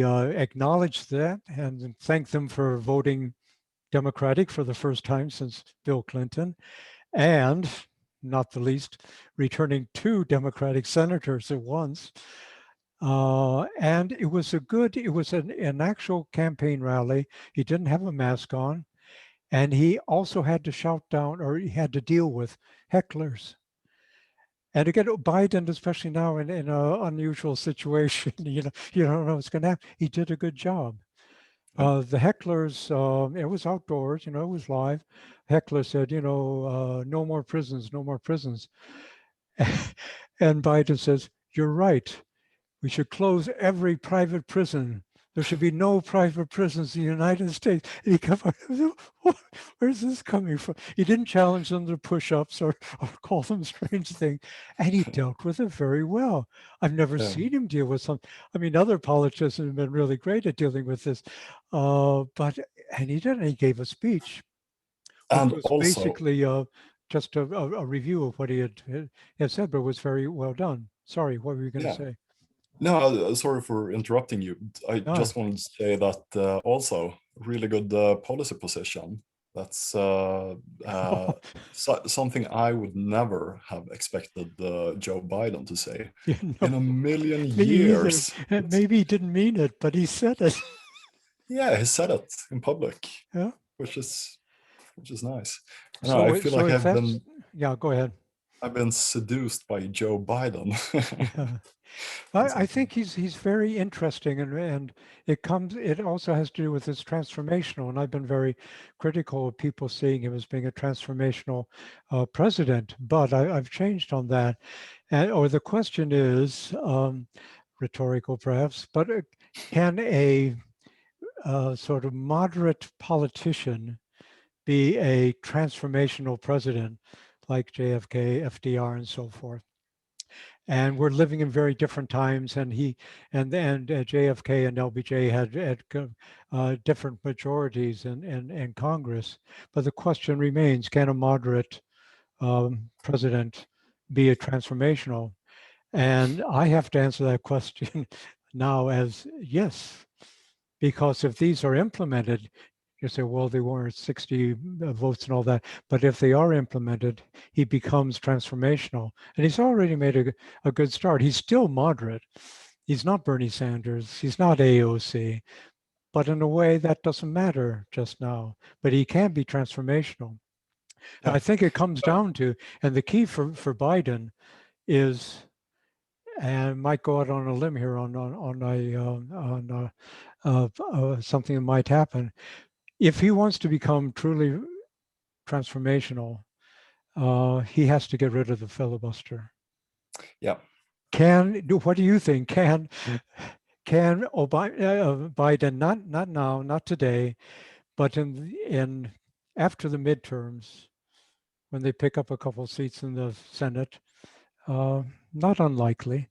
A: acknowledged that and thanked them for voting Democratic for the first time since Bill Clinton, and not the least, returning 2 Democratic senators at once. And it was an actual campaign rally. He didn't have a mask on, and he also had to shout down, or he had to deal with hecklers. And again, Biden, especially now in an unusual situation, you don't know what's going to happen. He did a good job.
B: Yeah.
A: The hecklers, it was outdoors, it was live. Heckler said, no more prisons, no more prisons. And Biden says, you're right. We should close every private prison. There should be no private prisons in the United States. And he kept, where's this coming from? He didn't challenge them to push-ups or call them strange things. And he dealt with it very well. I've never
B: Yeah.
A: seen him deal with something. I mean, other politicians have been really great at dealing with this. And he did, and he gave a speech, which
B: And
A: was
B: also,
A: basically just a review of what he had said, but it was very well done. Sorry, what were you going to
B: yeah.
A: say?
B: No, sorry for interrupting you. I
A: No.
B: just wanted to say that also really good policy position. That's something I would never have expected Joe Biden to say
A: You
B: in
A: know,
B: a million
A: me either.
B: years.
A: Maybe he didn't mean it, but he said it.
B: Yeah, he said it in public,
A: Yeah.
B: which is nice. I know. I
A: So,
B: feel
A: so
B: like
A: if that's, yeah, go ahead.
B: I've been seduced by Joe Biden.
A: Yeah.
B: in
A: I
B: some
A: think
B: sense.
A: he's very interesting, and it also has to do with his transformational. And I've been very critical of people seeing him as being a transformational president, but I've changed on that. Or the question is rhetorical, perhaps, but can a sort of moderate politician be a transformational president like JFK, FDR, and so forth? And we're living in very different times, and JFK and LBJ had different majorities in Congress. But the question remains: can a moderate president be a transformational? And I have to answer that question now as yes, because if these are implemented, you say, well, they weren't 60 votes and all that. But if they are implemented, he becomes transformational. And he's already made a good start. He's still moderate. He's not Bernie Sanders. He's not AOC. But in a way, that doesn't matter just now. But he can be transformational. And
B: Yeah.
A: I think it comes down to, and the key for Biden is, and might go out on a limb here on something that might happen. If he wants to become truly transformational, he has to get rid of the filibuster.
B: Yeah.
A: What do you think? Can Biden, not now, not today, but in after the midterms, when they pick up a couple seats in the Senate, uh, not unlikely.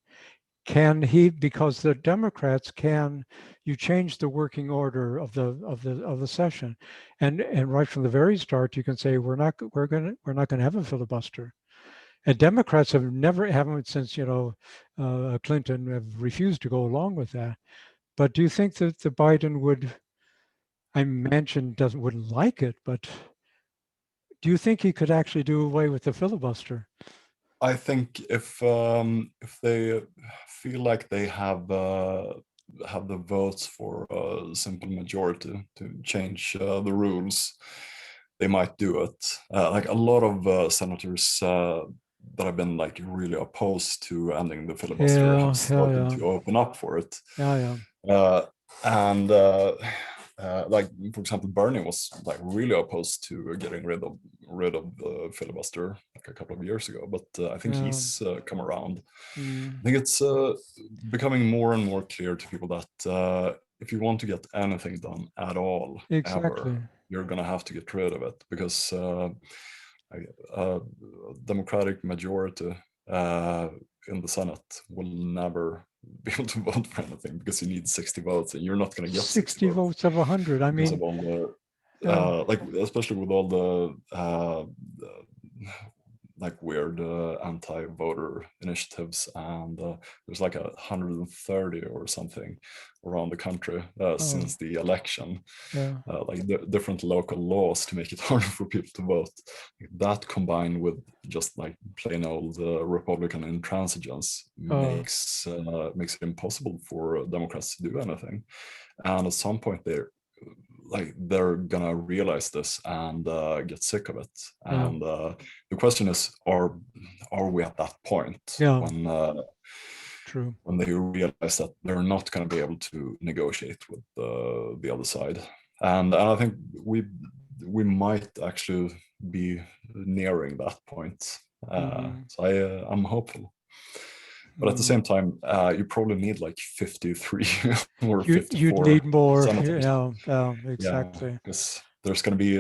A: Can he? Because the Democrats can. You change the working order of the session, and right from the very start, you can say we're not going to have a filibuster. And Democrats haven't since Clinton have refused to go along with that. But do you think that the Biden would? I Manchin wouldn't like it, but do you think he could actually do away with the filibuster?
B: I think if they feel like they have the votes for a simple majority to change the rules, they might do it. Like a lot of senators that have been like really opposed to ending the filibuster have
A: Yeah, yeah,
B: started
A: yeah,
B: to open up for it.
A: yeah, yeah.
B: Uh, and like for example, Bernie was like really opposed to getting rid of the filibuster like a couple of years ago, but I think
A: Yeah.
B: he's come around.
A: Mm.
B: I think it's becoming more and more clear to people that if you want to get anything done at all,
A: Exactly.
B: ever, you're gonna have to get rid of it because a Democratic majority in the Senate will never be able to vote for anything because you need 60 votes, and you're not going to get 60
A: 60
B: votes
A: votes of 100. I
B: because
A: mean,
B: of all the
A: yeah.
B: like, especially with all the like weird anti-voter initiatives, and there's like 130 or something around the country
A: Oh,
B: since the election,
A: yeah.
B: like different local laws to make it harder for people to vote. That combined with just like plain old Republican intransigence makes it impossible for Democrats to do anything. And at some point they're gonna realize this and get sick of it.
A: Yeah.
B: And the question is, are we at that point
A: Yeah. True.
B: when they realize that they're not going to be able to negotiate with the other side? And I think we might actually be nearing that point. So I'm hopeful. But at the same time, you probably need like 53 or
A: You'd
B: 54
A: need more.
B: senators.
A: Yeah. Yeah.
B: Yeah,
A: Exactly.
B: because there's going to be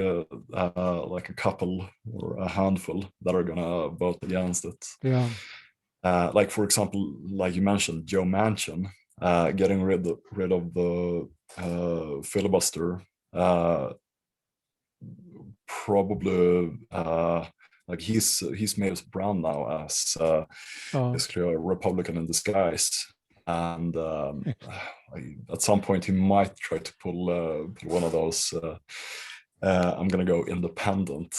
B: like a couple or a handful that are going to vote against it.
A: Yeah.
B: Like for example, like you mentioned, Joe Manchin getting rid of the filibuster. Probably like he's made his brand now as basically a Republican in disguise. And at some point he might try to pull one of those I'm gonna go independent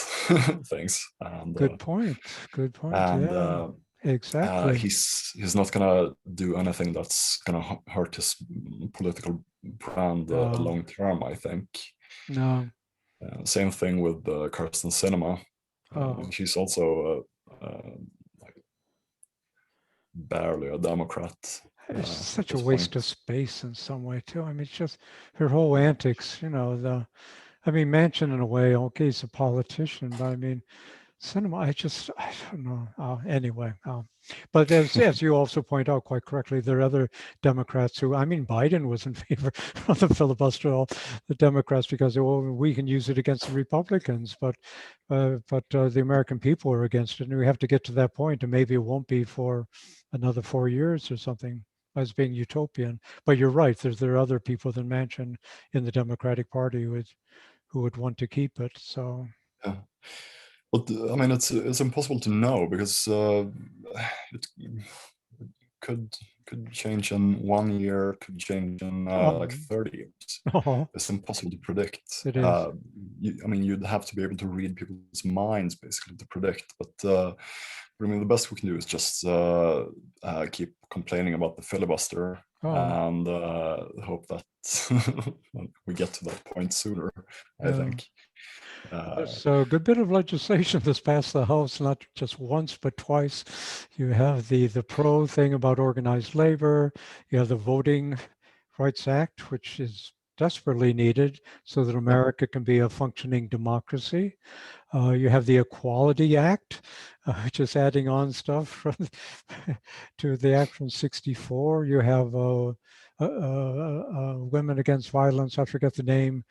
B: things. And
A: Good point. Good point.
B: and
A: Yeah. Exactly.
B: he's not gonna do anything that's gonna hurt his political brand long term, I think.
A: No.
B: Same thing with Kirsten Sinema.
A: Oh,
B: She's also like barely a Democrat
A: it's
B: at
A: such a
B: this
A: waste
B: point.
A: of space in some way too. I mean, it's just her whole antics. I mean, Manchin in a way, okay, he's a politician, but I mean, cinema. I don't know. Anyway, but as you also point out quite correctly, there are other Democrats who, I mean, Biden was in favor of the filibuster, all the Democrats, because we can use it against the Republicans, but the American people are against it, and we have to get to that point, and maybe it won't be for another 4 years or something. As being utopian, but you're right. There are other people than Manchin in the Democratic Party who would want to keep it. So
B: Yeah. But I mean, it's impossible to know because it could change in 1 year, could change in like 30 years.
A: oh,
B: It's impossible to predict.
A: it is.
B: I mean, you'd have to be able to read people's minds basically to predict. But I mean, the best we can do is just keep complaining about the filibuster
A: Oh,
B: and hope that we get to that point sooner, I
A: yeah.
B: think.
A: There's a good bit of legislation that's passed the House, not just once, but twice. You have the pro thing about organized labor. You have the Voting Rights Act, which is desperately needed so that
B: Yeah.
A: America can be a functioning democracy. You have the Equality Act, just adding on stuff from to the act from '64. You have Women Against Violence. I forget the name.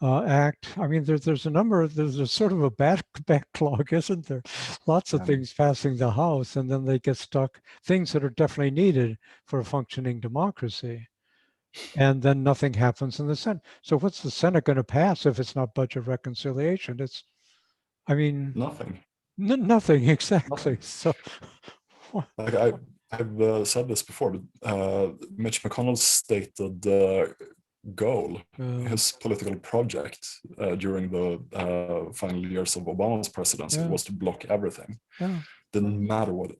A: Act. I mean, there's a number of, there's a sort of a backlog, isn't there? Lots of things passing the House, and then they get stuck, things that are definitely needed for a functioning democracy. And then nothing happens in the Senate. So what's the Senate going to pass if it's not budget reconciliation? I mean,
B: Nothing.
A: nothing exactly.
B: Nothing.
A: So
B: Like I've said this before, but Mitch McConnell's stated goal, his political project during the final years of Obama's presidency
A: yeah,
B: was to block everything.
A: yeah,
B: Didn't matter what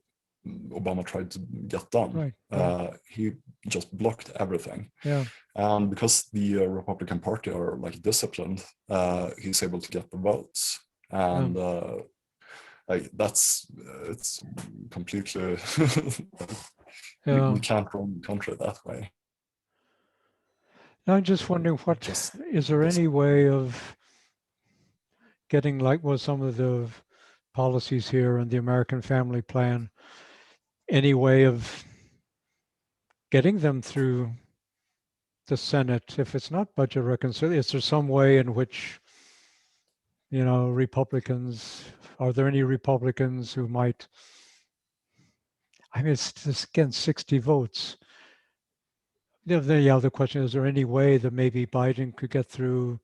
B: Obama tried to get done.
A: right,
B: He just blocked everything.
A: yeah,
B: And because the Republican Party are like disciplined, he's able to get the votes.
A: yeah.
B: And like it's completely
A: Yeah.
B: we can't run the country that way.
A: I'm just wondering, what
B: just
A: is there
B: doesn't.
A: any way of getting, like, was some of the policies here and the American Family Plan, any way of getting them through the Senate? If it's not budget reconciliation, is there some way in which, Republicans, are there any Republicans who might, I mean, it's just, again, 60 votes. The other question, is there any way that maybe Biden could get through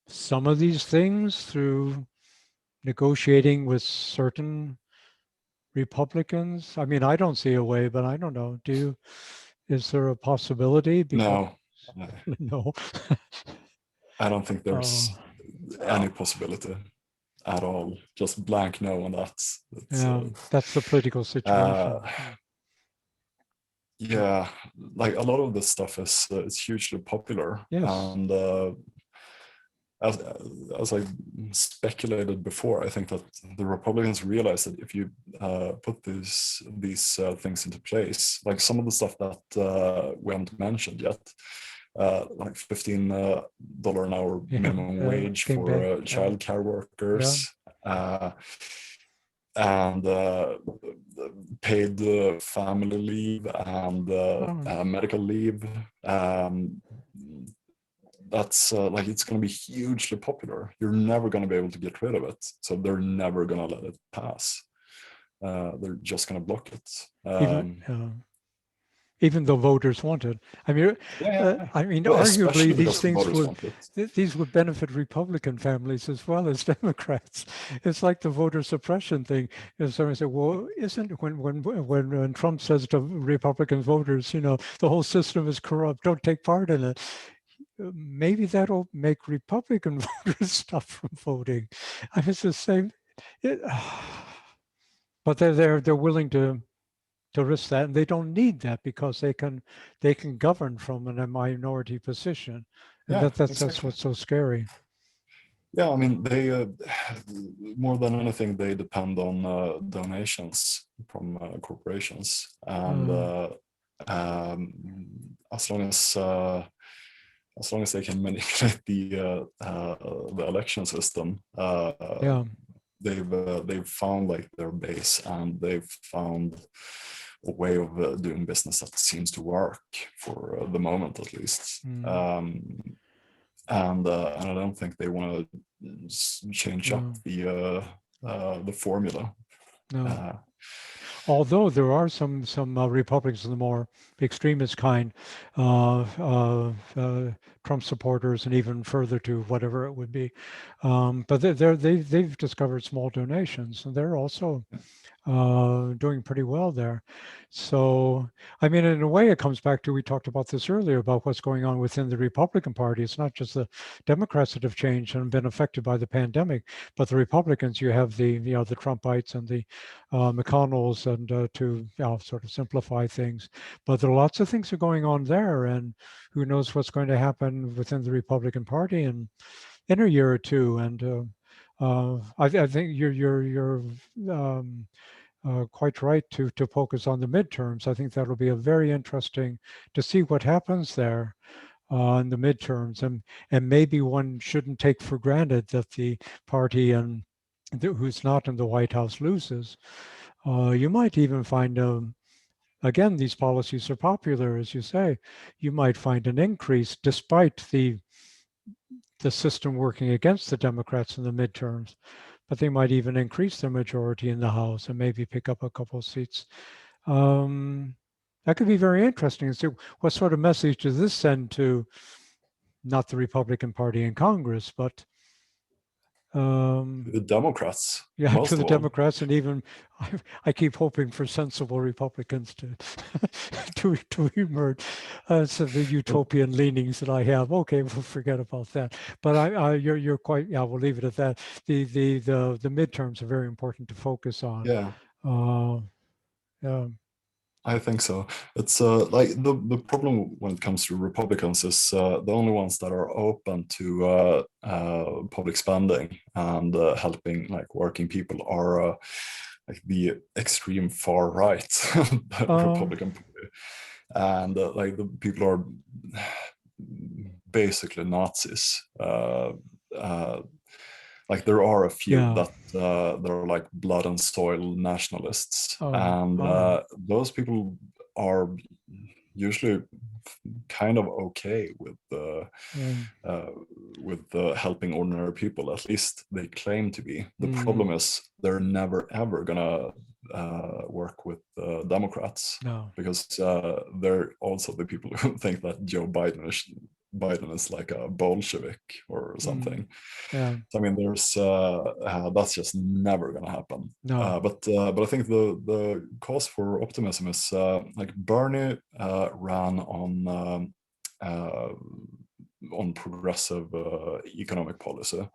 A: some of these things through negotiating with certain Republicans? I mean, I don't see a way, but I don't know. Do you? Is there a possibility? Because
B: No,
A: no.
B: I don't think
A: Oh,
B: there's any possibility at all. Just blank no on that. It's,
A: yeah, that's the political
B: uh,
A: situation.
B: yeah, like a lot of this stuff is it's hugely popular,
A: Yes.
B: and as as I speculated before, I think that the Republicans realize that if you put these things into place, like some of the stuff that we haven't mentioned yet, like $15 an hour
A: Yeah.
B: minimum wage
A: Came
B: for
A: back.
B: childcare
A: Yeah.
B: workers, and paid family leave and
A: Oh,
B: medical leave. That's like it's going to be hugely popular. You're never going to be able to get rid of it, so they're never going to let it pass. They're just going to block it.
A: even even though voters want it.
B: Yeah,
A: I mean,
B: well,
A: arguably
B: especially
A: these
B: because the
A: things
B: voters
A: would
B: want it.
A: these would benefit Republican families as well as Democrats. It's like the voter suppression thing. If someone said, "Well, isn't when Trump says to Republican voters, the whole system is corrupt, don't take part in it." Maybe that'll make Republican voters stop from voting. I mean, it's the same. It, but they're willing to risk that, and they don't need that because they can govern from a minority position, and
B: Yeah,
A: that's
B: exactly.
A: what's so scary.
B: Yeah, I mean, they more than anything they depend on donations from corporations, and
A: Uh,
B: um, as long as they can manipulate the election system,
A: yeah.
B: they've found like their base, and they've found a way of doing business that seems to work for the moment, at least.
A: Mm,
B: And I don't think they want to change up
A: no,
B: the formula.
A: no.
B: Uh,
A: Although there are some Republicans, the more extremist kind, Trump supporters, and even further to whatever it would be. But they've discovered small donations, and they're also doing pretty well there. So, I mean, in a way, it comes back to, we talked about this earlier, about what's going on within the Republican Party. It's not just the Democrats that have changed and been affected by the pandemic, but the Republicans. You have the Trumpites and the McConnells, and to sort of simplify things. But there are lots of things that are going on there, and who knows what's going to happen within the Republican Party in a year or two. And I think you're quite right to focus on the midterms. I think that'll be a very interesting to see what happens there in the midterms, and maybe one shouldn't take for granted that the party and who's not in the White House loses. You might even find again, these policies are popular, as you say. You might find an increase despite the system working against the Democrats in the midterms, but they might even increase their majority in the House and maybe pick up a couple of seats. That could be very interesting to see what sort of message does this send to not the Republican Party in Congress, but
B: the Democrats,
A: yeah, to
B: most
A: the
B: of all.
A: Democrats, and even I keep hoping for sensible Republicans to to emerge. So the utopian leanings that I have. Okay, we'll forget about that. But you're quite, yeah. We'll leave it at that. The midterms are very important to focus on.
B: Yeah,
A: Uh, yeah.
B: I think so. It's like the problem when it comes to Republicans is the only ones that are open to public spending and helping like working people are like the extreme far right
A: Uh,
B: Republican Party, and like the people are basically Nazis. Like there are a few
A: Yeah.
B: that they're like blood and soil nationalists,
A: Oh,
B: and
A: all right.
B: those people are usually kind of okay
A: Yeah.
B: with helping ordinary people. At least they claim to be. The
A: Mm,
B: problem is they're never ever gonna work with Democrats,
A: no.
B: because they're also the people who think that Biden is like a Bolshevik or
A: Mm,
B: something.
A: yeah.
B: So, I mean, there's that's just never gonna happen.
A: No.
B: But I think the cause for optimism is like Bernie ran on progressive economic policy.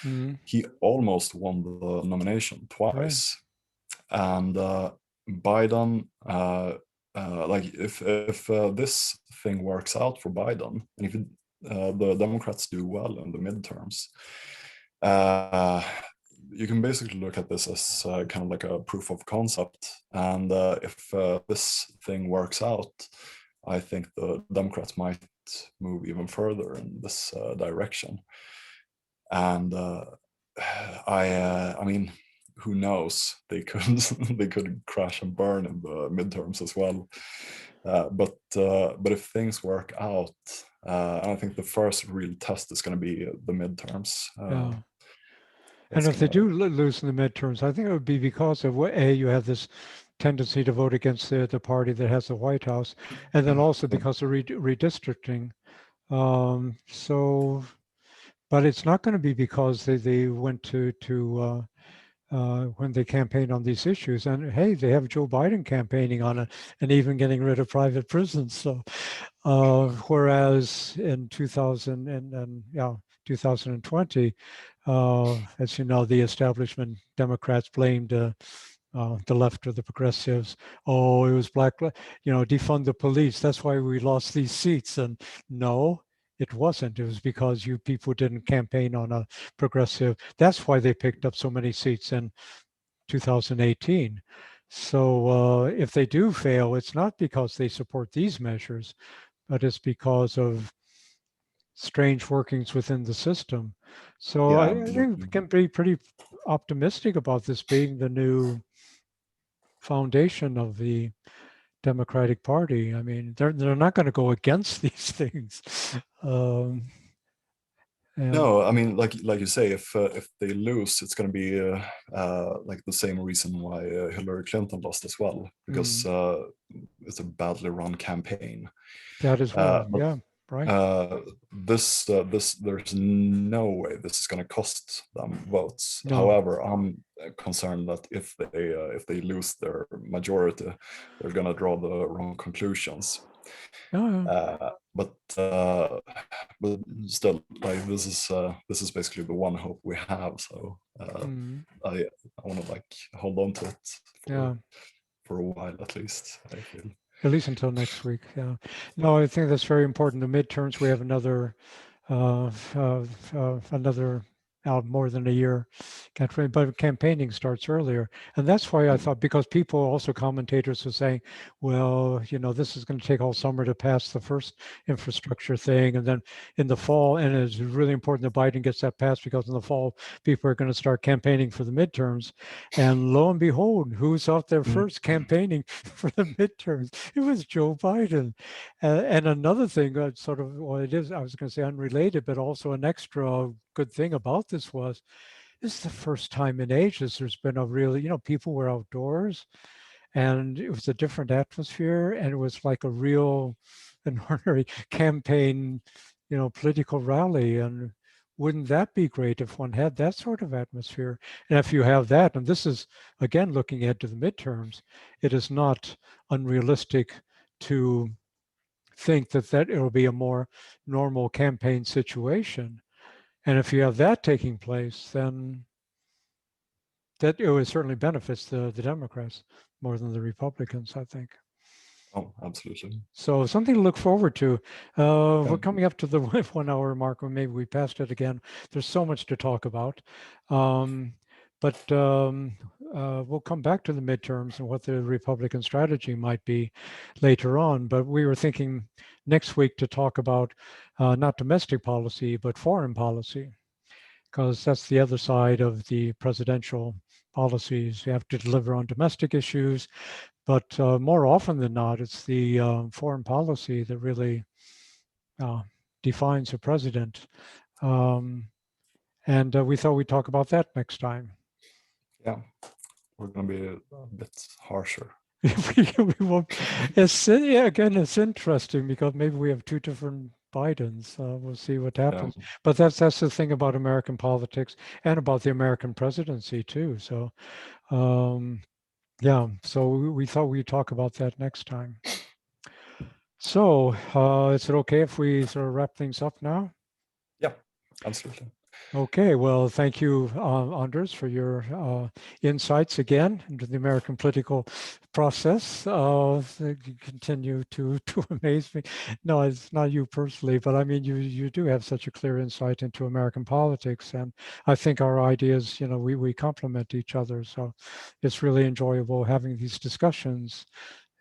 A: Mm,
B: He almost won the nomination
A: right.
B: twice, and Biden, like if this thing works out for Biden, and if the Democrats do well in the midterms, uh, you can basically look at this as kind of like a proof of concept. And if this thing works out, I think the Democrats might move even further in this direction. And I mean, who knows? They could they could crash and burn in the midterms as well. But if things work out, and I think the first real test is going to be the midterms.
A: Yeah. And
B: That's
A: if they
B: gonna.
A: do lose in the midterms, I think it would be because of what, A, you have this tendency to vote against the party that has the White House, and then also
B: Yeah.
A: because of redistricting. So, but it's not going to be because they went to when they campaigned on these issues. And hey, they have Joe Biden campaigning on it and even getting rid of private prisons. So, whereas in 2000 and yeah, 2020, as you know, the establishment Democrats blamed the left or the progressives. Oh, it was black, defund the police. That's why we lost these seats. And no, it wasn't. It was because you people didn't campaign on a progressive. That's why they picked up so many seats in 2018. So if they do fail, it's not because they support these measures, but it's because of strange workings within the system. So
B: Yeah,
A: I think we
B: absolutely.
A: can be pretty optimistic about this being the new foundation of the Democratic Party. I mean, they're not going to go against these things. Um, and
B: No, I mean, like you say, if they lose, it's going to be like the same reason why Hillary Clinton lost as well, because
A: mm,
B: it's a badly run campaign.
A: that as
B: Uh,
A: well.
B: but
A: Yeah, right.
B: this there's no way this is going to cost them votes.
A: No.
B: However, I'm concerned that if they lose their majority, they're going to draw the wrong conclusions.
A: No.
B: But still, like this is basically the one hope we have. So
A: Mm,
B: I want to like hold on to it
A: yeah.
B: for a while at least, I feel.
A: At least until next week. Yeah. No, I think that's very important. The midterms, we have another out more than a year. But campaigning starts earlier. And that's why I
B: Mm.
A: thought, because people, also commentators were saying, well, this is going to take all summer to pass the first infrastructure thing. And then in the fall, and it's really important that Biden gets that passed, because in the fall, people are going to start campaigning for the midterms. And lo and behold, who's out there
B: Mm.
A: first campaigning for the midterms? It was Joe Biden. And another thing, sort of, well, it is, I was going to say unrelated, but also an extra good thing about this was, this is the first time in ages there's been a really, people were outdoors and it was a different atmosphere, and it was like a real, an ordinary campaign, political rally. And wouldn't that be great if one had that sort of atmosphere? And if you have that, and this is again looking ahead to the midterms, it is not unrealistic to think that it will be a more normal campaign situation. And if you have that taking place, then that it would certainly benefits the Democrats more than the Republicans, I think.
B: Oh, absolutely.
A: So something to look forward to. We're
B: Yeah.
A: coming up to the 1 hour mark, or maybe we passed it again. There's so much to talk about. Um, but we'll come back to the midterms and what the Republican strategy might be later on. But we were thinking next week to talk about not domestic policy, but foreign policy, because that's the other side of the presidential policies. You have to deliver on domestic issues, but more often than not, it's the foreign policy that really defines a president. And we thought we'd talk about that next time.
B: Yeah, we're going to be a bit harsher.
A: we won't. Yeah, again, it's interesting because maybe we have two different Bidens. We'll see what happens.
B: Yeah.
A: But that's the thing about American politics and about the American presidency too. So, yeah. So we thought we'd talk about that next time. So, is it okay if we sort of wrap things up now?
B: Yeah, absolutely.
A: Okay, well, thank you, Anders, for your insights again into the American political process. You continue to amaze me. No, it's not you personally, but I mean, you do have such a clear insight into American politics, and I think our ideas, we complement each other. So it's really enjoyable having these discussions.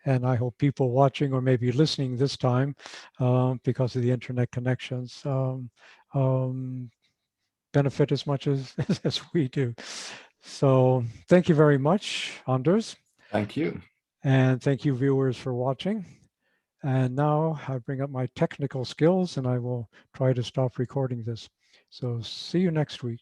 A: And I hope people watching or maybe listening this time, because of the internet connections, benefit as much as we do. So thank you very much, Anders.
B: Thank you.
A: And thank you, viewers, for watching. And now I bring up my technical skills and I will try to stop recording this. So see you next week.